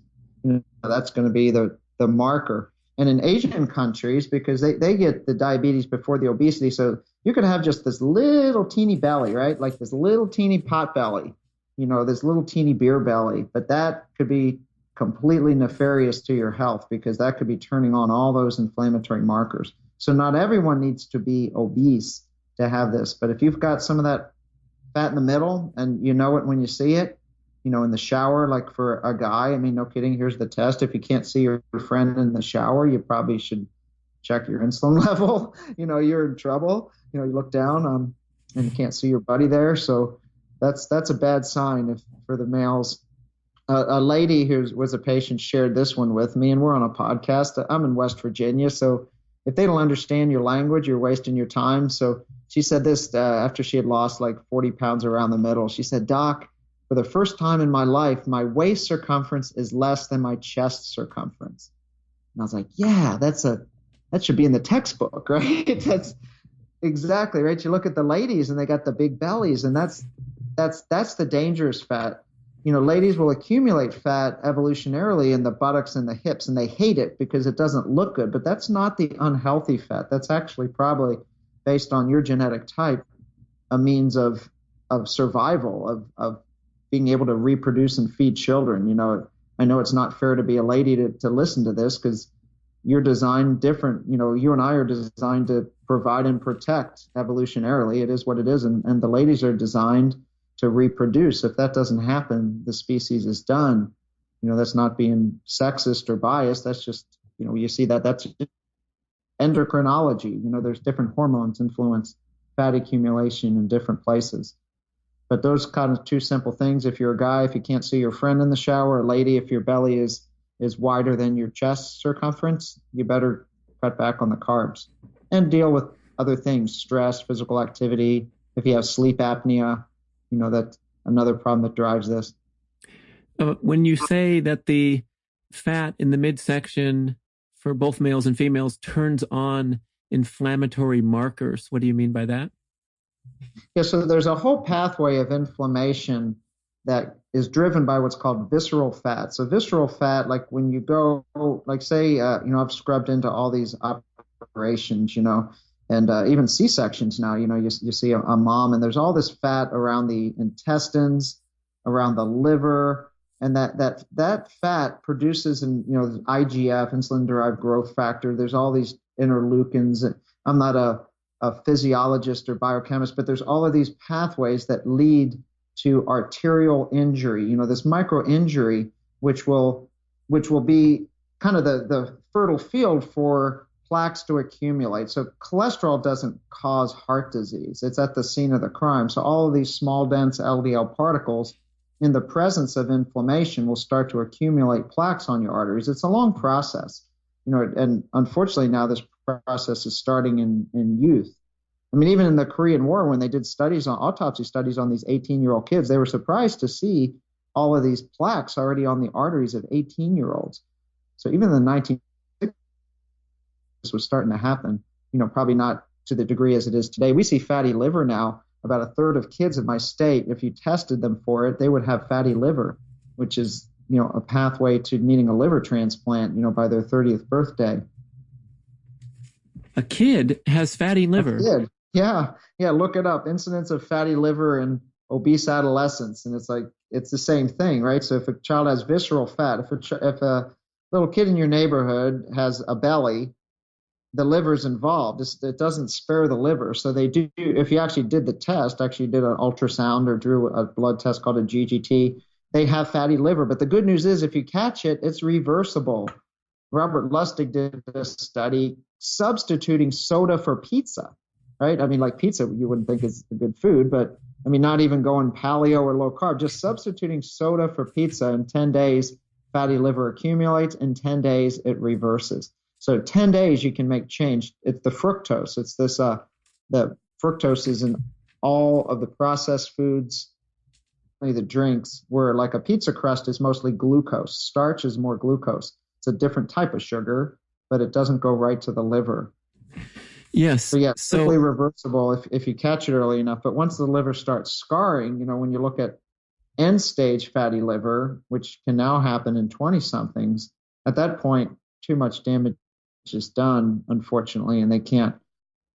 That's going to be the marker. And in Asian countries, because they get the diabetes before the obesity, so you could have just this little teeny belly, right? Like this little teeny pot belly, this little teeny beer belly. But that could be completely nefarious to your health, because that could be turning on all those inflammatory markers. So not everyone needs to be obese to have this. But if you've got some of that fat in the middle and you know it when you see it, in the shower, like for a guy, I mean, no kidding, here's the test. If you can't see your friend in the shower, you probably should check your insulin level. You're in trouble. You look down and you can't see your buddy there. So that's a bad sign for the males. A lady who was a patient shared this one with me, and we're on a podcast. I'm in West Virginia, so if they don't understand your language, you're wasting your time. So she said this after she had lost like 40 pounds around the middle. She said, "Doc, for the first time in my life, my waist circumference is less than my chest circumference." And I was like, yeah, that should be in the textbook, right? That's exactly right. You look at the ladies and they got the big bellies, and that's the dangerous fat. Ladies will accumulate fat evolutionarily in the buttocks and the hips, and they hate it because it doesn't look good. But that's not the unhealthy fat. That's actually probably, based on your genetic type, a means of survival, of being able to reproduce and feed children. I know it's not fair to be a lady to listen to this, because you're designed different. You and I are designed to provide and protect evolutionarily. It is what it is. And the ladies are designed to reproduce. If that doesn't happen, the species is done. That's not being sexist or biased. That's just, you see that's endocrinology. There's different hormones influence fat accumulation in different places. But those kind of two simple things: if you're a guy, if you can't see your friend in the shower, a lady, if your belly is wider than your chest circumference, you better cut back on the carbs and deal with other things, stress, physical activity. If you have sleep apnea, that's another problem that drives this. When you say that the fat in the midsection for both males and females turns on inflammatory markers, what do you mean by that? Yeah, so there's a whole pathway of inflammation that is driven by what's called visceral fat. So visceral fat, like when you go, like say, I've scrubbed into all these operations, and even C-sections now, you see a mom and there's all this fat around the intestines, around the liver, and that fat produces, IGF, insulin-derived growth factor. There's all these interleukins. I'm not a physiologist or biochemist, but there's all of these pathways that lead to arterial injury, this micro injury, which will be kind of the fertile field for plaques to accumulate. So cholesterol doesn't cause heart disease. It's at the scene of the crime. So all of these small, dense LDL particles in the presence of inflammation will start to accumulate plaques on your arteries. It's a long process, and unfortunately now this process is starting in youth. I mean, even in the Korean War, when they did autopsy studies on these 18-year-old kids, they were surprised to see all of these plaques already on the arteries of 18-year-olds. So even in the 1960s, this was starting to happen, probably not to the degree as it is today. We see fatty liver now. About a third of kids in my state, if you tested them for it, they would have fatty liver, which is, a pathway to needing a liver transplant, by their 30th birthday. A kid has fatty liver. A kid. Yeah. Look it up. Incidence of fatty liver in obese adolescents. And it's the same thing, right? So if a child has visceral fat, if a little kid in your neighborhood has a belly, the liver's involved. It doesn't spare the liver. So they do, if you actually did the test, did an ultrasound or drew a blood test called a GGT, they have fatty liver. But the good news is if you catch it, it's reversible. Robert Lustig did a study substituting soda for pizza, right? I mean, like pizza, you wouldn't think is a good food, but I mean, not even going paleo or low carb, just substituting soda for pizza. In 10 days, fatty liver accumulates. In 10 days, it reverses. So 10 days, you can make change. It's the fructose. It's this, the fructose is in all of the processed foods, the drinks, where like a pizza crust is mostly glucose. Starch is more glucose. It's a different type of sugar, but it doesn't go right to the liver. Yes. So yeah, it's quickly reversible if you catch it early enough. But once the liver starts scarring, when you look at end stage fatty liver, which can now happen in 20-somethings, at that point, too much damage is done, unfortunately, and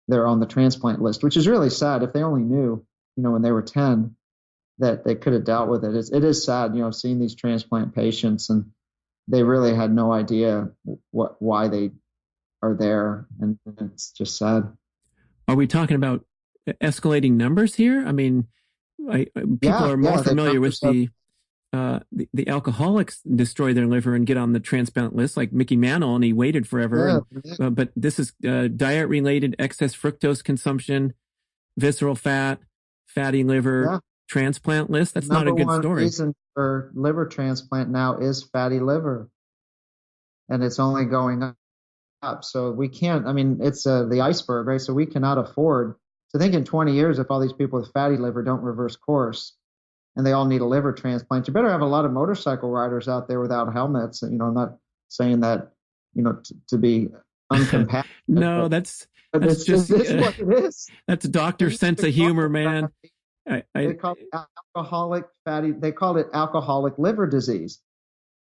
they're on the transplant list, which is really sad. If they only knew, when they were 10, that they could have dealt with it. It is sad, seeing these transplant patients, and they really had no idea why they are there, and it's just sad. Are we talking about escalating numbers here? I mean, people are more familiar with the alcoholics destroy their liver and get on the transplant list, like Mickey Mantle, and he waited forever. But this is diet-related excess fructose consumption, visceral fat, fatty liver, transplant list. That's not a good story. Number one reason for liver transplant now is fatty liver, and it's only going up. So we can't, it's the iceberg, right? So we cannot afford to think in 20 years, if all these people with fatty liver don't reverse course and they all need a liver transplant, you better have a lot of motorcycle riders out there without helmets. I'm not saying that, to be uncompassionate. No, that's just what it is. That's a doctor's sense of humor, man. They call it alcoholic liver disease.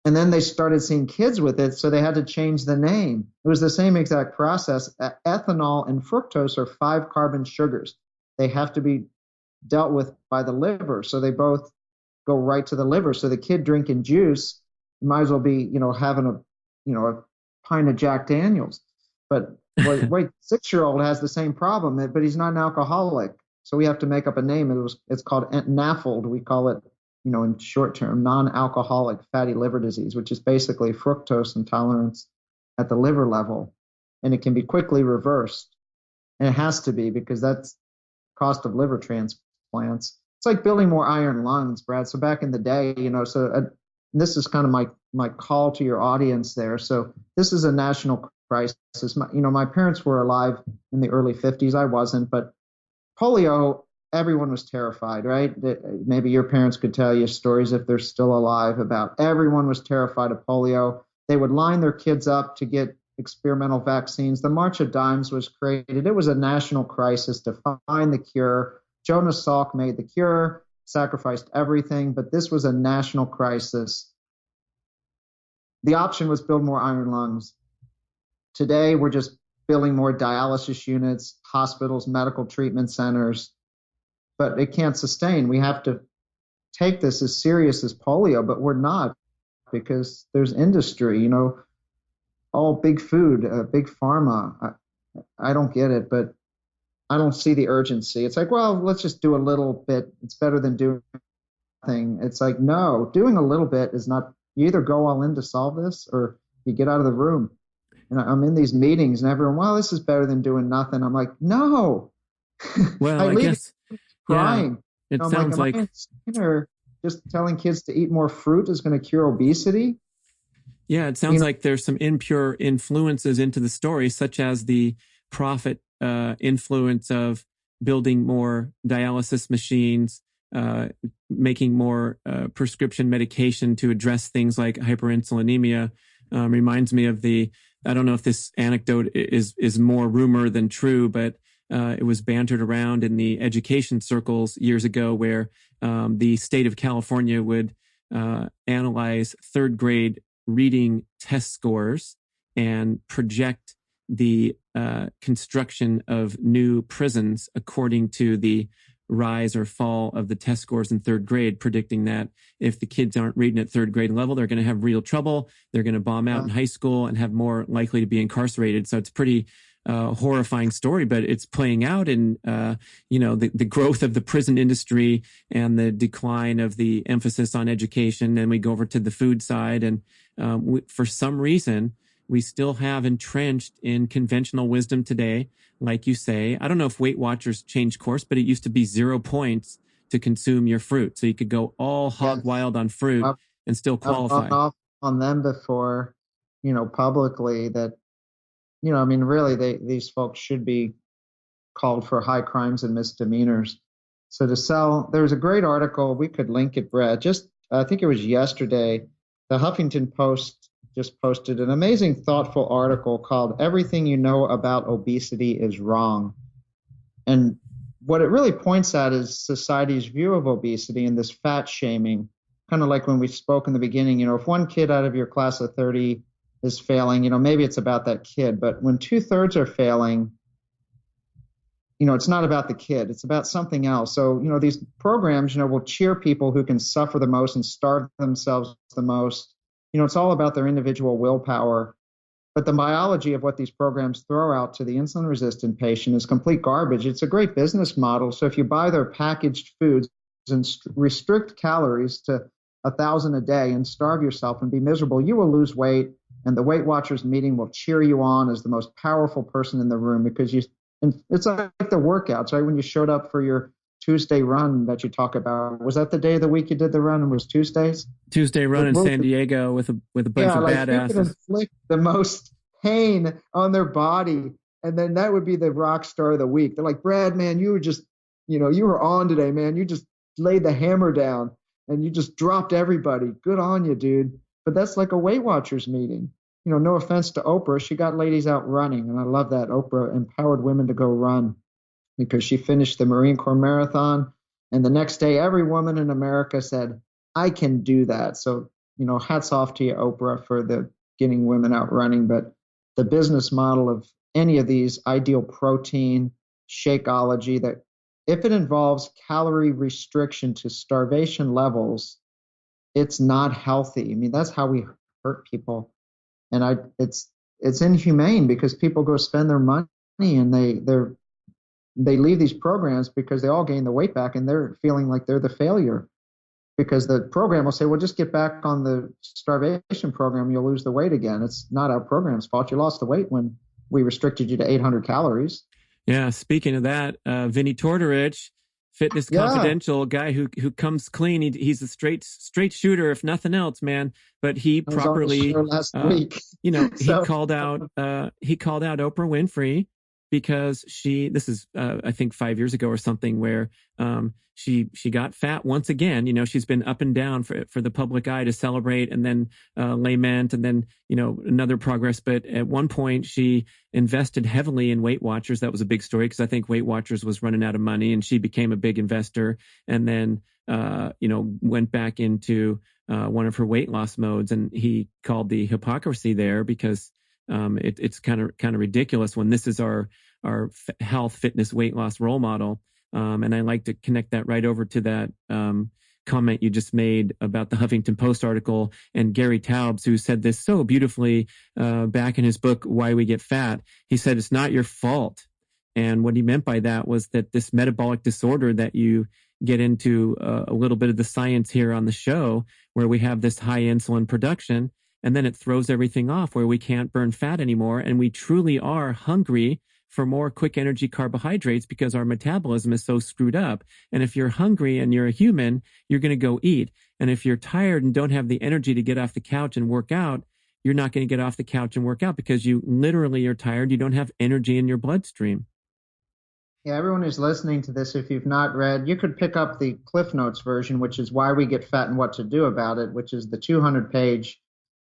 And then they started seeing kids with it, so they had to change the name. It was the same exact process. Ethanol and fructose are 5-carbon sugars. They have to be dealt with by the liver, so they both go right to the liver. So the kid drinking juice might as well be, having a pint of Jack Daniels. But wait, 6-year-old has the same problem, but he's not an alcoholic. So we have to make up a name. It's called NAFLD. We call it, in short term, non-alcoholic fatty liver disease, which is basically fructose intolerance at the liver level. And it can be quickly reversed. And it has to be, because that's cost of liver transplants. It's like building more iron lungs, Brad. So back in the day, this is kind of my call to your audience there. So this is a national crisis. My parents were alive in the early 50s. I wasn't, but polio, everyone was terrified, right? Maybe your parents could tell you stories if they're still alive about everyone was terrified of polio. They would line their kids up to get experimental vaccines. The March of Dimes was created. It was a national crisis to find the cure. Jonas Salk made the cure, sacrificed everything, but this was a national crisis. The option was build more iron lungs. Today, we're just building more dialysis units, hospitals, medical treatment centers, but it can't sustain. We have to take this as serious as polio, but we're not, because there's industry, all big food, big pharma. I don't get it, but I don't see the urgency. It's like, well, let's just do a little bit. It's better than doing nothing. It's like, no, doing a little bit is not, you either go all in to solve this or you get out of the room. And I'm in these meetings and everyone, well, this is better than doing nothing. I'm like, no. Well, I guess crying. Yeah, it sounds like or just telling kids to eat more fruit is going to cure obesity. Yeah, it sounds like there's some impure influences into the story, such as the profit influence of building more dialysis machines, making more prescription medication to address things like hyperinsulinemia. Reminds me of I don't know if this anecdote is more rumor than true, but it was bantered around in the education circles years ago, where the state of California would analyze third grade reading test scores and project the construction of new prisons according to the rise or fall of the test scores in third grade, predicting that if the kids aren't reading at third grade level, they're going to have real trouble. They're going to bomb out in high school and have more likely to be incarcerated. So it's pretty horrifying story, but it's playing out in, the growth of the prison industry and the decline of the emphasis on education. And we go over to the food side. And for some reason, we still have entrenched in conventional wisdom today. Like you say, I don't know if Weight Watchers changed course, but it used to be 0 points to consume your fruit. So you could go all hog wild on fruit and still qualify. I've gone off on them before, publicly that, really these folks should be called for high crimes and misdemeanors. So there's a great article, we could link it, Brad, I think it was yesterday, the Huffington Post just posted an amazing, thoughtful article called Everything You Know About Obesity is Wrong. And what it really points at is society's view of obesity and this fat shaming, kind of like when we spoke in the beginning, if one kid out of your class of 30 is failing, maybe it's about that kid. But when 2/3 are failing, it's not about the kid. It's about something else. So, these programs, will cheer people who can suffer the most and starve themselves the most. It's all about their individual willpower. But the biology of what these programs throw out to the insulin-resistant patient is complete garbage. It's a great business model. So if you buy their packaged foods and restrict calories to 1,000 a day and starve yourself and be miserable, you will lose weight. And the Weight Watchers meeting will cheer you on as the most powerful person in the room, because it's like the workouts, right? When you showed up for your Tuesday run that you talk about, was that the day of the week you did the run? And was Tuesdays? Tuesday run in San Diego with a bunch of badasses. Who could inflict the most pain on their body, and then that would be the rock star of the week. They're like, Brad, man, you were just, you were on today, man. You just laid the hammer down and you just dropped everybody. Good on you, dude. But that's like a Weight Watchers meeting. No offense to Oprah, she got ladies out running, and I love that. Oprah empowered women to go run, because she finished the Marine Corps marathon. And the next day, every woman in America said, I can do that. So, hats off to you, Oprah, for getting women out running. But the business model of any of these ideal protein, Shakeology, that if it involves calorie restriction to starvation levels, it's not healthy. I mean, that's how we hurt people. And it's inhumane, because people go spend their money and they leave these programs because they all gain the weight back, and they're feeling like they're the failure, because the program will say, well, just get back on the starvation program. You'll lose the weight again. It's not our program's fault. You lost the weight when we restricted you to 800 calories. Yeah. Speaking of that, Vinnie Tortorich Fitness Confidential guy who comes clean. He's a straight shooter, if nothing else, man. But he properly, last week. He called out Oprah Winfrey because this is I think 5 years ago or something, where she got fat once again. She's been up and down for the public eye to celebrate, and then lament, and then another progress. But at one point, she invested heavily in Weight Watchers. That was a big story because I think Weight Watchers was running out of money, and she became a big investor. And then went back into one of her weight loss modes, and he called the hypocrisy there because it's kind of ridiculous when this is our health, fitness, weight loss role model. And I like to connect that right over to that comment you just made about the Huffington Post article and Gary Taubes, who said this so beautifully back in his book, Why We Get Fat. He said, it's not your fault. And what he meant by that was that this metabolic disorder that you get into a little bit of the science here on the show, where we have this high insulin production, and then it throws everything off where we can't burn fat anymore. And we truly are hungry for more quick energy carbohydrates because our metabolism is so screwed up. And if you're hungry and you're a human, you're going to go eat. And if you're tired and don't have the energy to get off the couch and work out, you're not going to get off the couch and work out because you literally are tired. You don't have energy in your bloodstream. Yeah, everyone who's listening to this, if you've not read, you could pick up the Cliff Notes version, which is Why We Get Fat and What to Do About It, which is the 200-page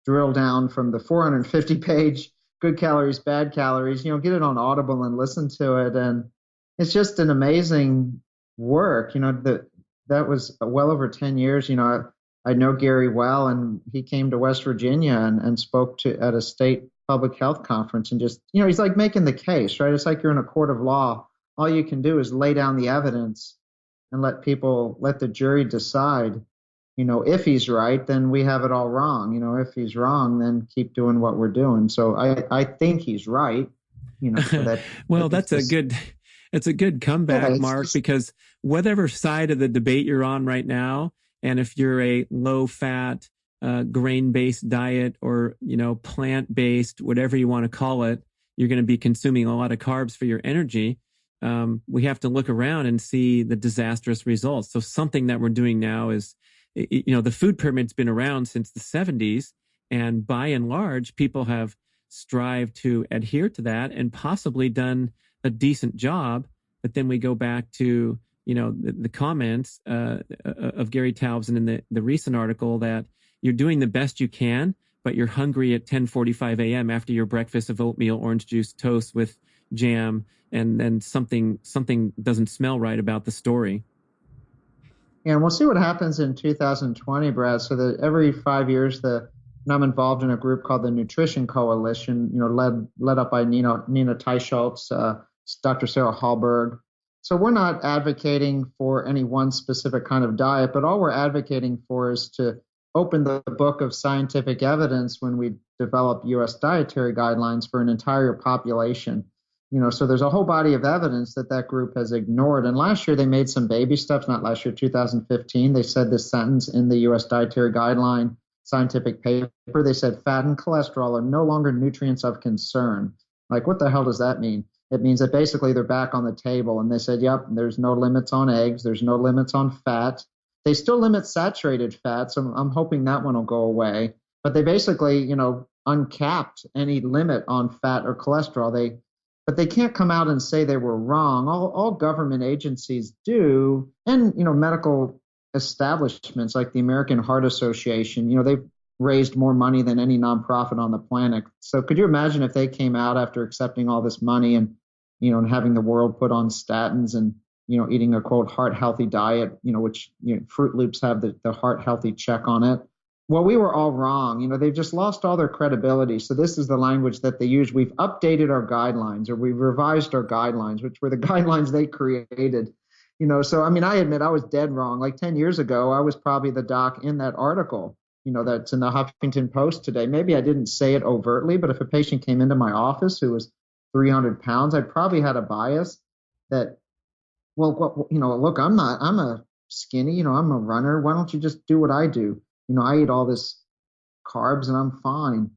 drill down from the 450-page good calories, bad calories. Get it on Audible and listen to it. And it's just an amazing work. That was well over 10 years. I know Gary well, and he came to West Virginia and spoke at a state public health conference, and just, he's like making the case, right? It's like you're in a court of law. All you can do is lay down the evidence and let the jury decide. If he's right, then we have it all wrong. If he's wrong, then keep doing what we're doing. So I think he's right. Well, it's a good comeback, Mark, because whatever side of the debate you're on right now, and if you're a low fat, grain-based diet or, plant-based, whatever you want to call it, you're going to be consuming a lot of carbs for your energy. We have to look around and see the disastrous results. So something that we're doing now is, the food pyramid's been around since the 70s, and by and large, people have strived to adhere to that and possibly done a decent job. But then we go back to, the comments of Gary Taubes and in the recent article that you're doing the best you can, but you're hungry at 10:45 a.m. after your breakfast of oatmeal, orange juice, toast with jam, and then something doesn't smell right about the story. Yeah, and we'll see what happens in 2020, Brad. So that every 5 years, and I'm involved in a group called the Nutrition Coalition, led up by Nina Teicholz, Dr. Sarah Hallberg. So we're not advocating for any one specific kind of diet, but all we're advocating for is to open the book of scientific evidence when we develop US dietary guidelines for an entire population. So there's a whole body of evidence that group has ignored. And last year they made some baby steps, not last year, 2015. They said this sentence in the US Dietary Guideline scientific paper. They said fat and cholesterol are no longer nutrients of concern. Like, what the hell does that mean? It means that basically they're back on the table. And they said, yep, there's no limits on eggs. There's no limits on fat. They still limit saturated fat. So I'm hoping that one will go away. But they basically, uncapped any limit on fat or cholesterol. But they can't come out and say they were wrong. All government agencies do, and medical establishments like the American Heart Association, they've raised more money than any nonprofit on the planet. So could you imagine if they came out after accepting all this money and and having the world put on statins and eating a quote heart healthy diet, which Fruit Loops have the heart healthy check on it. Well, we were all wrong. They've just lost all their credibility. So this is the language that they use. We've updated our guidelines, or we've revised our guidelines, which were the guidelines they created. So, I admit I was dead wrong. Like 10 years ago, I was probably the doc in that article, that's in the Huffington Post today. Maybe I didn't say it overtly, but if a patient came into my office who was 300 pounds, I probably had a bias that, look, I'm a skinny, I'm a runner. Why don't you just do what I do? I eat all this carbs and I'm fine.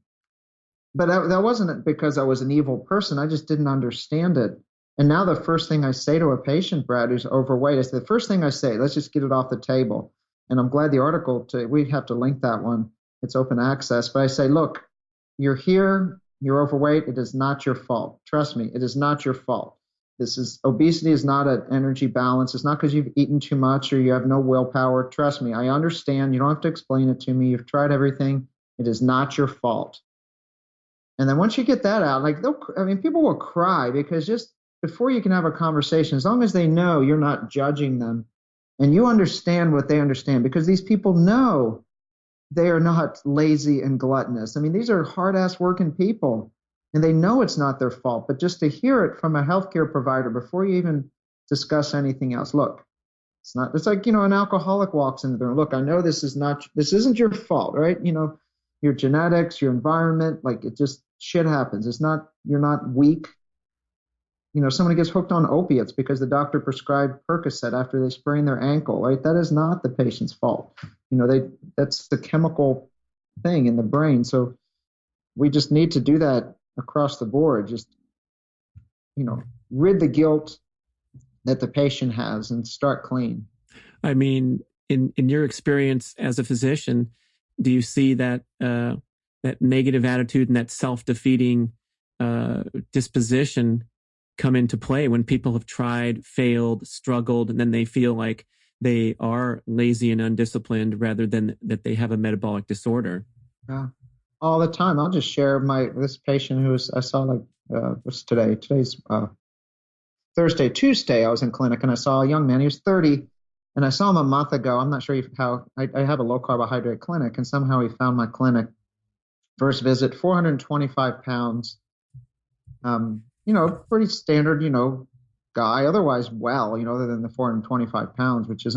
But that wasn't because I was an evil person. I just didn't understand it. And now the first thing I say to a patient, Brad, who's overweight, is the first thing I say, let's just get it off the table. And I'm glad the article, we have to link that one. It's open access. But I say, look, you're here, you're overweight. It is not your fault. Trust me, it is not your fault. Obesity is not an energy balance. It's not because you've eaten too much or you have no willpower. Trust me, I understand. You don't have to explain it to me. You've tried everything. It is not your fault. And then once you get that out, people will cry because just before you can have a conversation, as long as they know you're not judging them and you understand what they understand, because these people know they are not lazy and gluttonous. I mean, these are hard-ass working people. And they know it's not their fault, but just to hear it from a healthcare provider before you even discuss anything else. Look, it's like, an alcoholic walks into the room. Look, I know this isn't your fault, right? Your genetics, your environment, shit happens. You're not weak. Somebody gets hooked on opiates because the doctor prescribed Percocet after they sprain their ankle, right? That is not the patient's fault. That's the chemical thing in the brain. So we just need to do that across the board, just, rid the guilt that the patient has and start clean. I mean, in your experience as a physician, do you see that that negative attitude and that self-defeating disposition come into play when people have tried, failed, struggled, and then they feel like they are lazy and undisciplined rather than that they have a metabolic disorder? Yeah. All the time. I'll just share this patient I saw what's today? Today's Thursday, Tuesday. I was in clinic and I saw a young man. He was 30, and I saw him a month ago. I'm not sure how. I have a low carbohydrate clinic, and somehow he found my clinic. First visit, 425 pounds. Pretty standard, guy. Otherwise, well, other than the 425 pounds, which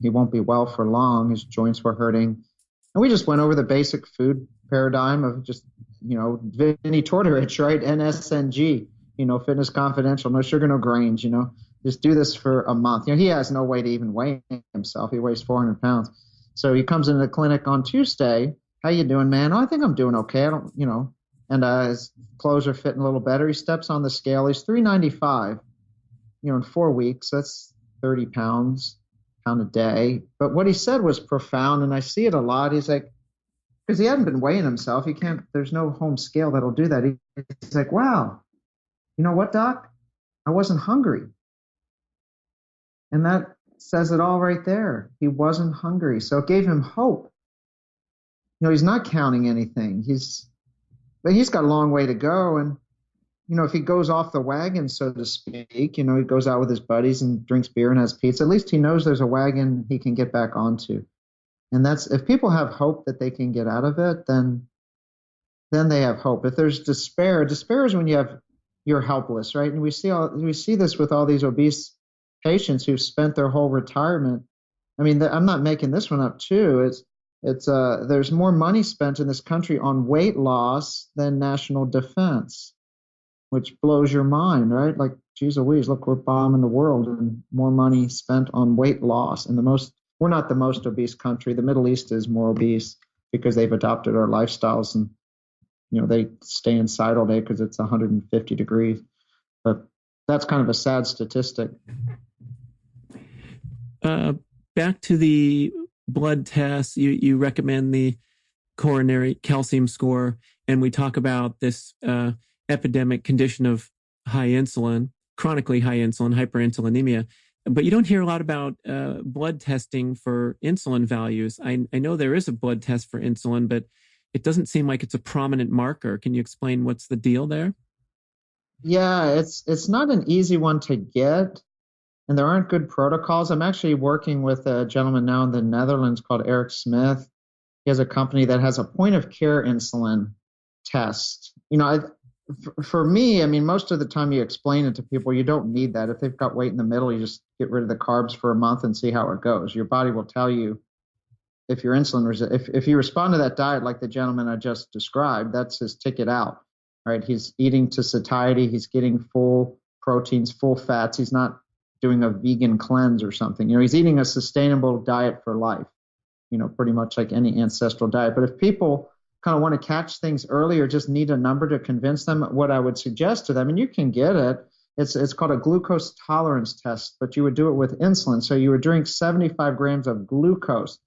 he won't be well for long. His joints were hurting, and we just went over the basic food paradigm of just, Vinnie Tortorich, right? NSNG, Fitness Confidential, no sugar, no grains, just do this for a month. He has no way to even weigh himself. He weighs 400 pounds. So he comes into the clinic on Tuesday. How you doing, man? Oh, I think I'm doing okay. I don't, and his clothes are fitting a little better. He steps on the scale. He's 395, in 4 weeks. That's 30 pounds, pound a day. But what he said was profound, and I see it a lot. He's like, because he hadn't been weighing himself. There's no home scale that'll do that. He's like, wow, you know what, doc? I wasn't hungry. And that says it all right there. He wasn't hungry. So it gave him hope. He's not counting anything. But he's got a long way to go. And, if he goes off the wagon, so to speak, he goes out with his buddies and drinks beer and has pizza, at least he knows there's a wagon he can get back onto. And if people have hope that they can get out of it, then they have hope. If there's despair is when you're helpless, right? And we see this with all these obese patients who've spent their whole retirement. I mean, I'm not making this one up too. There's more money spent in this country on weight loss than national defense, which blows your mind, right? Like, geez Louise, look, we're bombing the world and more money spent on weight loss. And we're not the most obese country. The Middle East is more obese because they've adopted our lifestyles, and they stay inside all day because it's 150 degrees. But that's kind of a sad statistic. Back to the blood tests, you recommend the coronary calcium score, and we talk about this epidemic condition of high insulin, chronically high insulin, hyperinsulinemia. But you don't hear a lot about blood testing for insulin values. I know there is a blood test for insulin, but it doesn't seem like it's a prominent marker. Can you explain what's the deal there? Yeah, it's not an easy one to get, and there aren't good protocols. I'm actually working with a gentleman now in the Netherlands called Eric Smith. He has a company that has a point-of-care insulin test. For me, I mean, most of the time you explain it to people, you don't need that. If they've got weight in the middle, you just get rid of the carbs for a month and see how it goes. Your body will tell you if your if you respond to that diet like the gentleman I just described, that's his ticket out, right? He's eating to satiety. He's getting full proteins, full fats. He's not doing a vegan cleanse or something. He's eating a sustainable diet for life, pretty much like any ancestral diet. But if people kind of want to catch things early or just need a number to convince them, what I would suggest to them, and you can get it, It's called a glucose tolerance test, but you would do it with insulin. So you would drink 75 grams of glucose.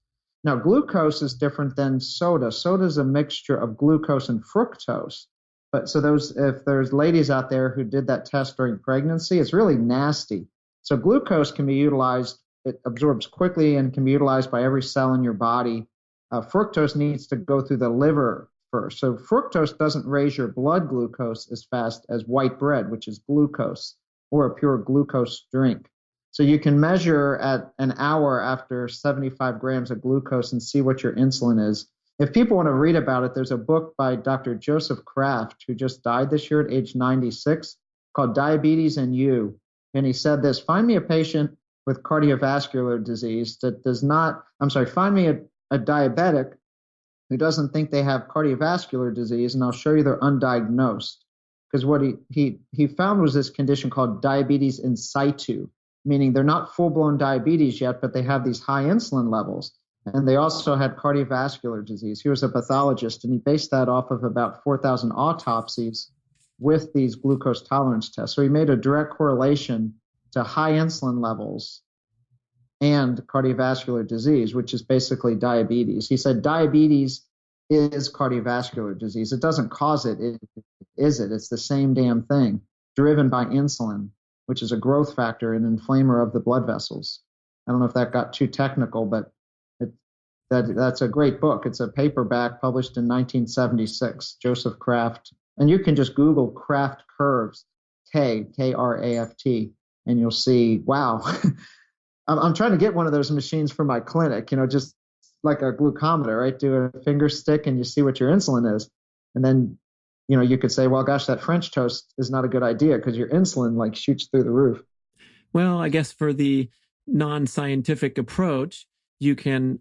Now, glucose is different than soda. Soda is a mixture of glucose and fructose. But so if there's ladies out there who did that test during pregnancy, it's really nasty. So glucose can be utilized. It absorbs quickly and can be utilized by every cell in your body. Fructose needs to go through the liver first. So fructose doesn't raise your blood glucose as fast as white bread, which is glucose, or a pure glucose drink. So you can measure at an hour after 75 grams of glucose and see what your insulin is. If people want to read about it, there's a book by Dr. Joseph Kraft, who just died this year at age 96, called Diabetes and You. And he said this: find me a patient with cardiovascular disease that does not, find me a diabetic who doesn't think they have cardiovascular disease, and I'll show you they're undiagnosed. Because what he found was this condition called diabetes in situ, meaning they're not full-blown diabetes yet, but they have these high insulin levels. And they also had cardiovascular disease. He was a pathologist, and he based that off of about 4,000 autopsies with these glucose tolerance tests. So he made a direct correlation to high insulin levels and cardiovascular disease, which is basically diabetes. He said diabetes is cardiovascular disease. It doesn't cause it. It's the same damn thing, driven by insulin, which is a growth factor and inflamer of the blood vessels. I don't know if that got too technical, but that's a great book. It's a paperback published in 1976, Joseph Kraft. And you can just Google Kraft curves, Kraft, and you'll see, wow. I'm trying to get one of those machines for my clinic, just like a glucometer, right? Do a finger stick and you see what your insulin is. And then, you could say, well, gosh, that French toast is not a good idea because your insulin like shoots through the roof. Well, I guess for the non-scientific approach, you can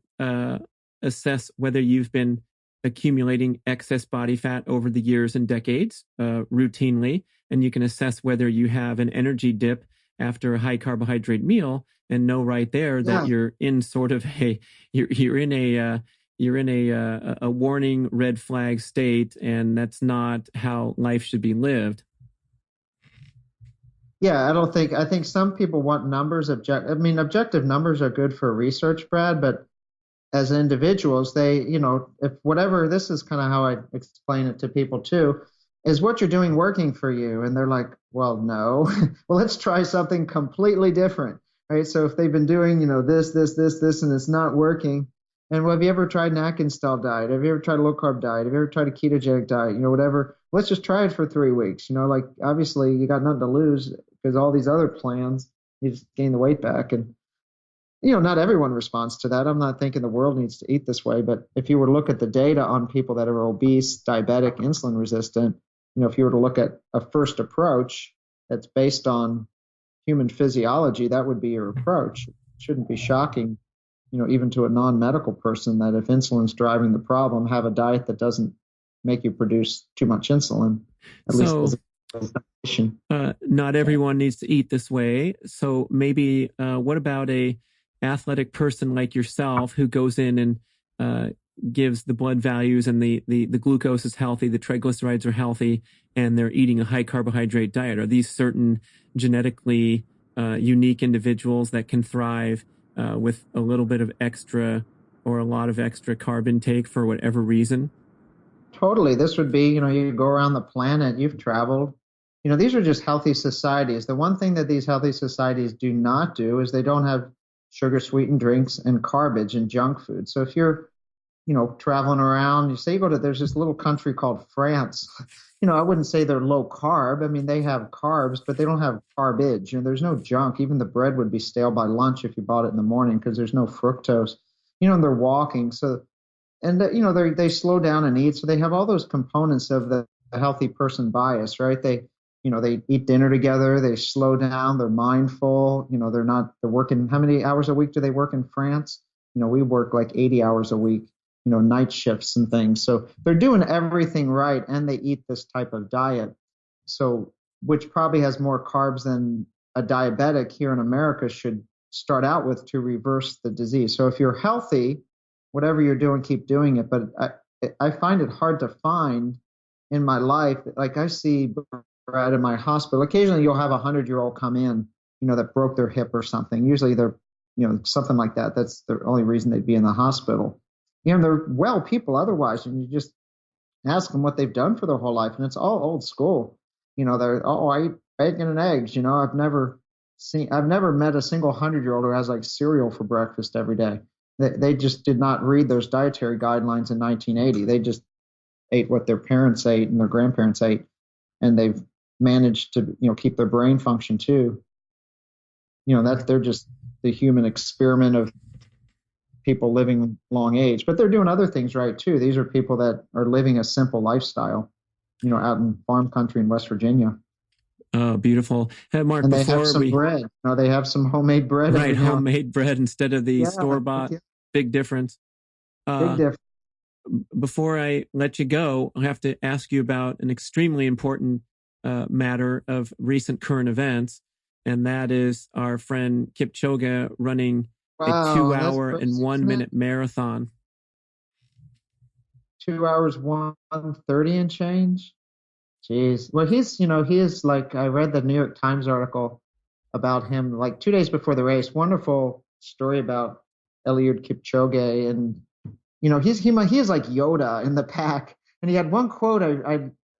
assess whether you've been accumulating excess body fat over the years and decades routinely, and you can assess whether you have an energy dip after a high carbohydrate meal, and know right there that you're in sort of you're in a warning red flag state, and that's not how life should be lived. Yeah, I think some people want numbers. Objective numbers are good for research, Brad, but as individuals, they, if whatever, this is kind of how I explain it to people too, is what you're doing working for you? And they're like, well, no. Well, let's try something completely different, right? So if they've been doing, this, and it's not working, and well, have you ever tried an Atkins style diet? Have you ever tried a low carb diet? Have you ever tried a ketogenic diet? Whatever. Let's just try it for 3 weeks. Obviously you got nothing to lose because all these other plans, you just gain the weight back. And, not everyone responds to that. I'm not thinking the world needs to eat this way, but if you were to look at the data on people that are obese, diabetic, insulin resistant, if you were to look at a first approach that's based on human physiology, that would be your approach. It shouldn't be shocking, even to a non-medical person, that if insulin's driving the problem, have a diet that doesn't make you produce too much insulin. At least not everyone needs to eat this way. So maybe what about a athletic person like yourself who goes in and gives the blood values and the glucose is healthy, the triglycerides are healthy, and they're eating a high carbohydrate diet? Are these certain genetically unique individuals that can thrive with a little bit of extra or a lot of extra carb intake for whatever reason? Totally. This would be, you go around the planet, you've traveled. These are just healthy societies. The one thing that these healthy societies do not do is they don't have sugar sweetened drinks and garbage and junk food. So if you're, traveling around, you say you go to, there's this little country called France. I wouldn't say they're low carb. They have carbs, but they don't have garbage. There's no junk. Even the bread would be stale by lunch if you bought it in the morning because there's no fructose. And they're walking. So, and they slow down and eat. So they have all those components of the healthy person bias, right? They eat dinner together. They slow down. They're mindful. They're working. How many hours a week do they work in France? We work like 80 hours a week, night shifts and things. So they're doing everything right. And they eat this type of diet. So, which probably has more carbs than a diabetic here in America should start out with to reverse the disease. So if you're healthy, whatever you're doing, keep doing it. But I find it hard to find in my life, like I see Brad, in my hospital, occasionally you'll have a 100-year-old come in, that broke their hip or something. Usually they're, something like that. That's the only reason they'd be in the hospital. They're well people otherwise, and you just ask them what they've done for their whole life, and it's all old school. They're, I eat bacon and eggs. I've never met a single 100-year-old who has like cereal for breakfast every day. They just did not read those dietary guidelines in 1980. They just ate what their parents ate and their grandparents ate, and they've managed to keep their brain function too. They're just the human experiment of people living long age, but they're doing other things right too. These are people that are living a simple lifestyle, out in farm country in West Virginia. Oh, beautiful. Hey, Mark, and they have some bread. They have some homemade bread. Right, homemade bread instead of the store-bought. Big difference. Big difference. Before I let you go, I have to ask you about an extremely important matter of recent current events, and that is our friend Kipchoge running a 2-hour and 1 minute marathon. 2 hours, 1:30 and change. Jeez. Well, he is like, I read the New York Times article about him like 2 days before the race. Wonderful story about Eliud Kipchoge. And, he is like Yoda in the pack. And he had one quote,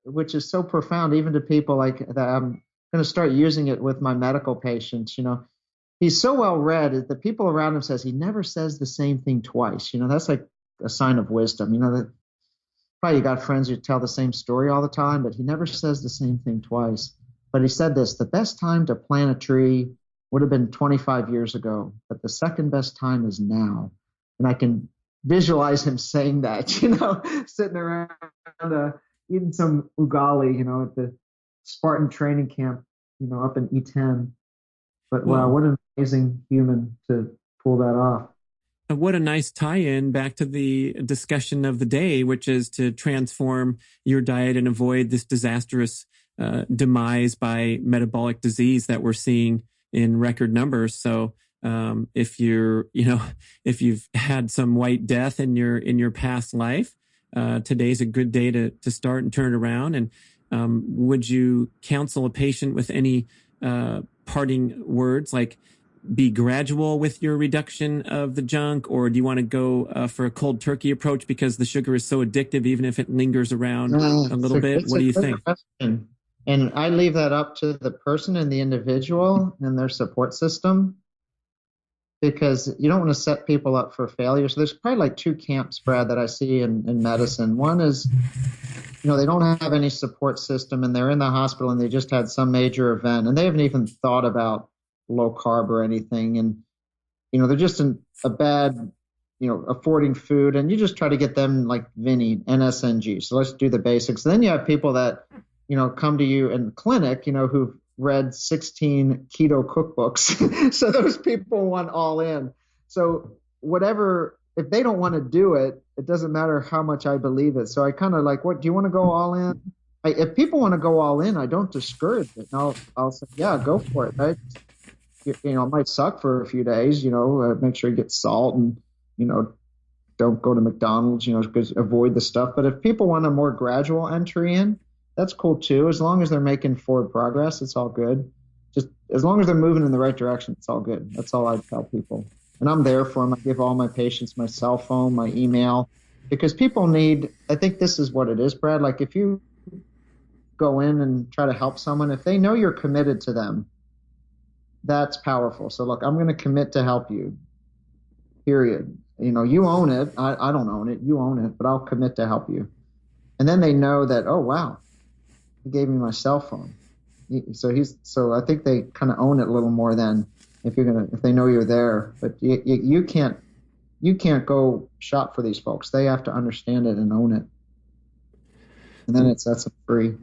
which is so profound, even to people like that. I'm going to start using it with my medical patients. He's so well read that the people around him says he never says the same thing twice. That's like a sign of wisdom. That probably you got friends who tell the same story all the time, but he never says the same thing twice. But he said this: the best time to plant a tree would have been 25 years ago, but the second best time is now. And I can visualize him saying that, sitting around eating some ugali, at the Spartan training camp, up in E10. But wow, what an amazing human to pull that off. What a nice tie-in back to the discussion of the day, which is to transform your diet and avoid this disastrous demise by metabolic disease that we're seeing in record numbers. So if you've had some white death in your past life, today's a good day to start and turn it around. And would you counsel a patient with any parting words, like be gradual with your reduction of the junk, or do you want to go for a cold turkey approach because the sugar is so addictive, even if it lingers around a little bit? What do you think? Question. And I leave that up to the person and the individual and their support system, because you don't want to set people up for failure. So there's probably like two camps, Brad, that I see in medicine. One is, they don't have any support system and they're in the hospital and they just had some major event and they haven't even thought about low carb or anything. And, they're just in a bad, affording food, and you just try to get them like Vinny, NSNG. So let's do the basics. And then you have people that, come to you in clinic, who've read 16 keto cookbooks. So those people want all in. So whatever, if they don't want to do it, it doesn't matter how much I believe it. So I kind of like, what, do you want to go all in? If people want to go all in, I don't discourage it. And I'll say, yeah, go for it. Right? It might suck for a few days, make sure you get salt and, don't go to McDonald's, because avoid the stuff. But if people want a more gradual entry in, that's cool too. As long as they're making forward progress, it's all good. Just as long as they're moving in the right direction, it's all good. That's all I tell people. And I'm there for them. I give all my patients my cell phone, my email, because people need, I think this is what it is, Brad. Like if you go in and try to help someone, if they know you're committed to them, that's powerful. So look, I'm going to commit to help you, period. You own it. I don't own it. You own it, but I'll commit to help you. And then they know that, oh, wow, he gave me my cell phone. So I think they kind of own it a little more than if they know you're there. But you can't go shop for these folks. They have to understand it and own it. And then that's free.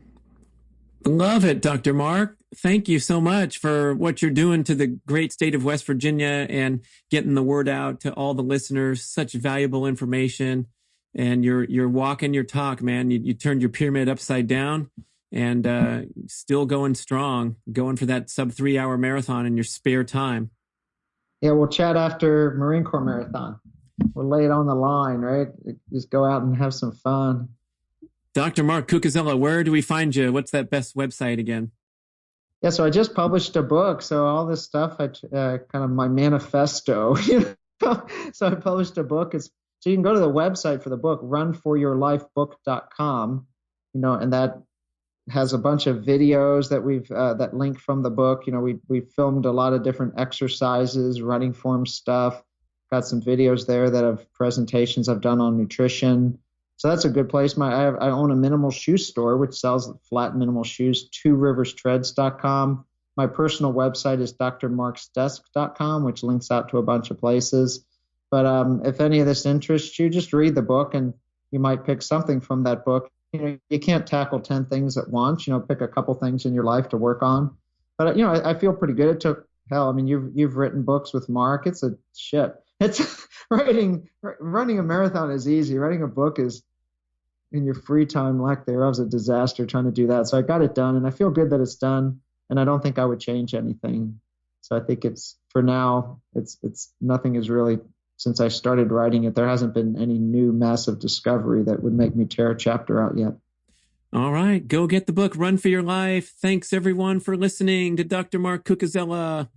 Love it, Dr. Mark. Thank you so much for what you're doing to the great state of West Virginia and getting the word out to all the listeners. Such valuable information. And you're walking your talk, man. You turned your pyramid upside down and still going strong, going for that sub 3 hour marathon in your spare time. Yeah, we'll chat after Marine Corps marathon. We'll lay it on the line, right? Just go out and have some fun. Dr. Mark Cucuzella, where do we find you? What's that best website again? Yeah, so I just published a book. So all this stuff, kind of my manifesto. So I published a book. So you can go to the website for the book, runforyourlifebook.com, and that has a bunch of videos that that link from the book. We filmed a lot of different exercises, running form stuff. Got some videos there that have presentations I've done on nutrition. So that's a good place. I own a minimal shoe store, which sells flat minimal shoes, tworiverstreads.com. My personal website is drmarksdesk.com, which links out to a bunch of places. But if any of this interests you, just read the book and you might pick something from that book. You can't tackle 10 things at once. Pick a couple things in your life to work on. But I feel pretty good. It took hell. I mean, you've written books with Mark. It's a shit. It's running a marathon is easy. Writing a book is, in your free time, lack thereof, is a disaster trying to do that. So I got it done, and I feel good that it's done. And I don't think I would change anything. So I think for now, it's nothing is really, since I started writing it, there hasn't been any new massive discovery that would make me tear a chapter out yet. All right. Go get the book, Run for Your Life. Thanks, everyone, for listening to Dr. Mark Cucuzella.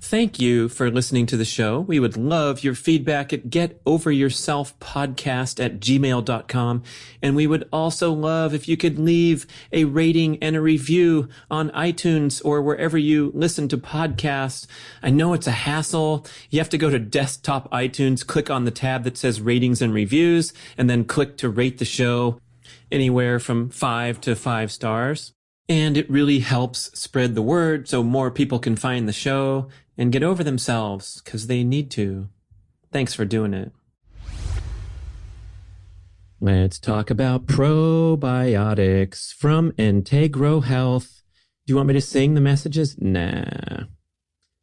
Thank you for listening to the show. We would love your feedback at getoveryourselfpodcast@gmail.com. And we would also love if you could leave a rating and a review on iTunes or wherever you listen to podcasts. I know it's a hassle. You have to go to desktop iTunes, click on the tab that says ratings and reviews, and then click to rate the show anywhere from 5 to 5 stars. And it really helps spread the word so more people can find the show and get over themselves because they need to. Thanks for doing it. Let's talk about probiotics from Integro Health. Do you want me to sing the messages? Nah.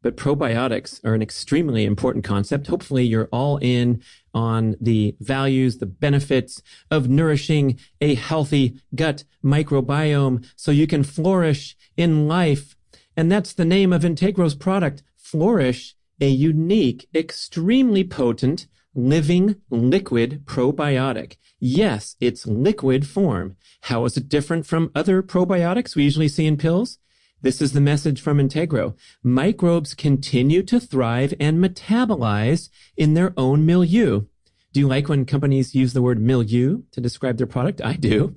But probiotics are an extremely important concept. Hopefully you're all in on the values, the benefits of nourishing a healthy gut microbiome so you can flourish in life. And that's the name of Integro's product, Flourish, a unique, extremely potent, living liquid probiotic. Yes, it's liquid form. How is it different from other probiotics we usually see in pills? This is the message from Integro. Microbes continue to thrive and metabolize in their own milieu. Do you like when companies use the word milieu to describe their product? I do.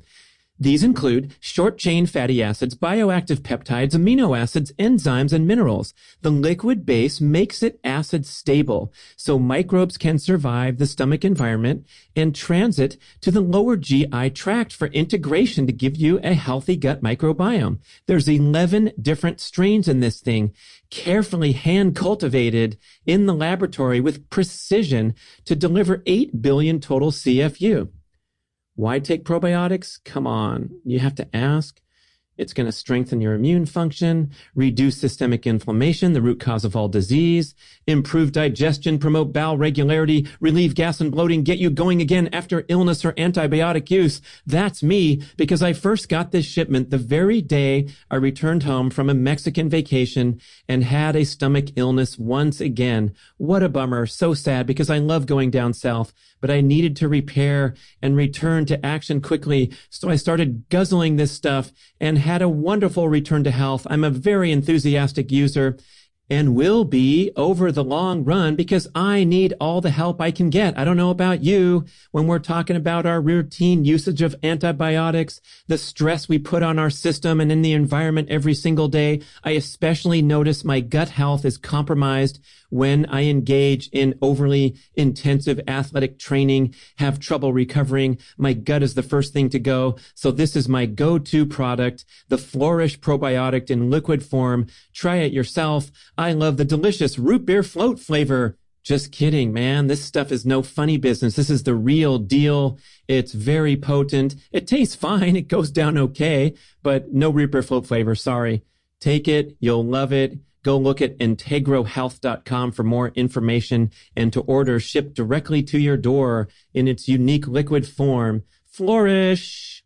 These include short-chain fatty acids, bioactive peptides, amino acids, enzymes, and minerals. The liquid base makes it acid stable, so microbes can survive the stomach environment and transit to the lower GI tract for integration to give you a healthy gut microbiome. There's 11 different strains in this thing, carefully hand-cultivated in the laboratory with precision to deliver 8 billion total CFU. Why take probiotics? Come on. You have to ask. It's going to strengthen your immune function, reduce systemic inflammation, the root cause of all disease, improve digestion, promote bowel regularity, relieve gas and bloating, get you going again after illness or antibiotic use. That's me because I first got this shipment the very day I returned home from a Mexican vacation and had a stomach illness once again. What a bummer. So sad because I love going down south, but I needed to repair and return to action quickly. So I started guzzling this stuff and had a wonderful return to health. I'm a very enthusiastic user and will be over the long run because I need all the help I can get. I don't know about you when we're talking about our routine usage of antibiotics, the stress we put on our system and in the environment every single day. I especially notice my gut health is compromised when I engage in overly intensive athletic training, have trouble recovering. My gut is the first thing to go. So this is my go-to product, the Flourish probiotic in liquid form. Try it yourself. I love the delicious root beer float flavor. Just kidding, man. This stuff is no funny business. This is the real deal. It's very potent. It tastes fine. It goes down okay, but no root beer float flavor. Sorry. Take it. You'll love it. Go look at integrohealth.com for more information and to order shipped directly to your door in its unique liquid form. Flourish!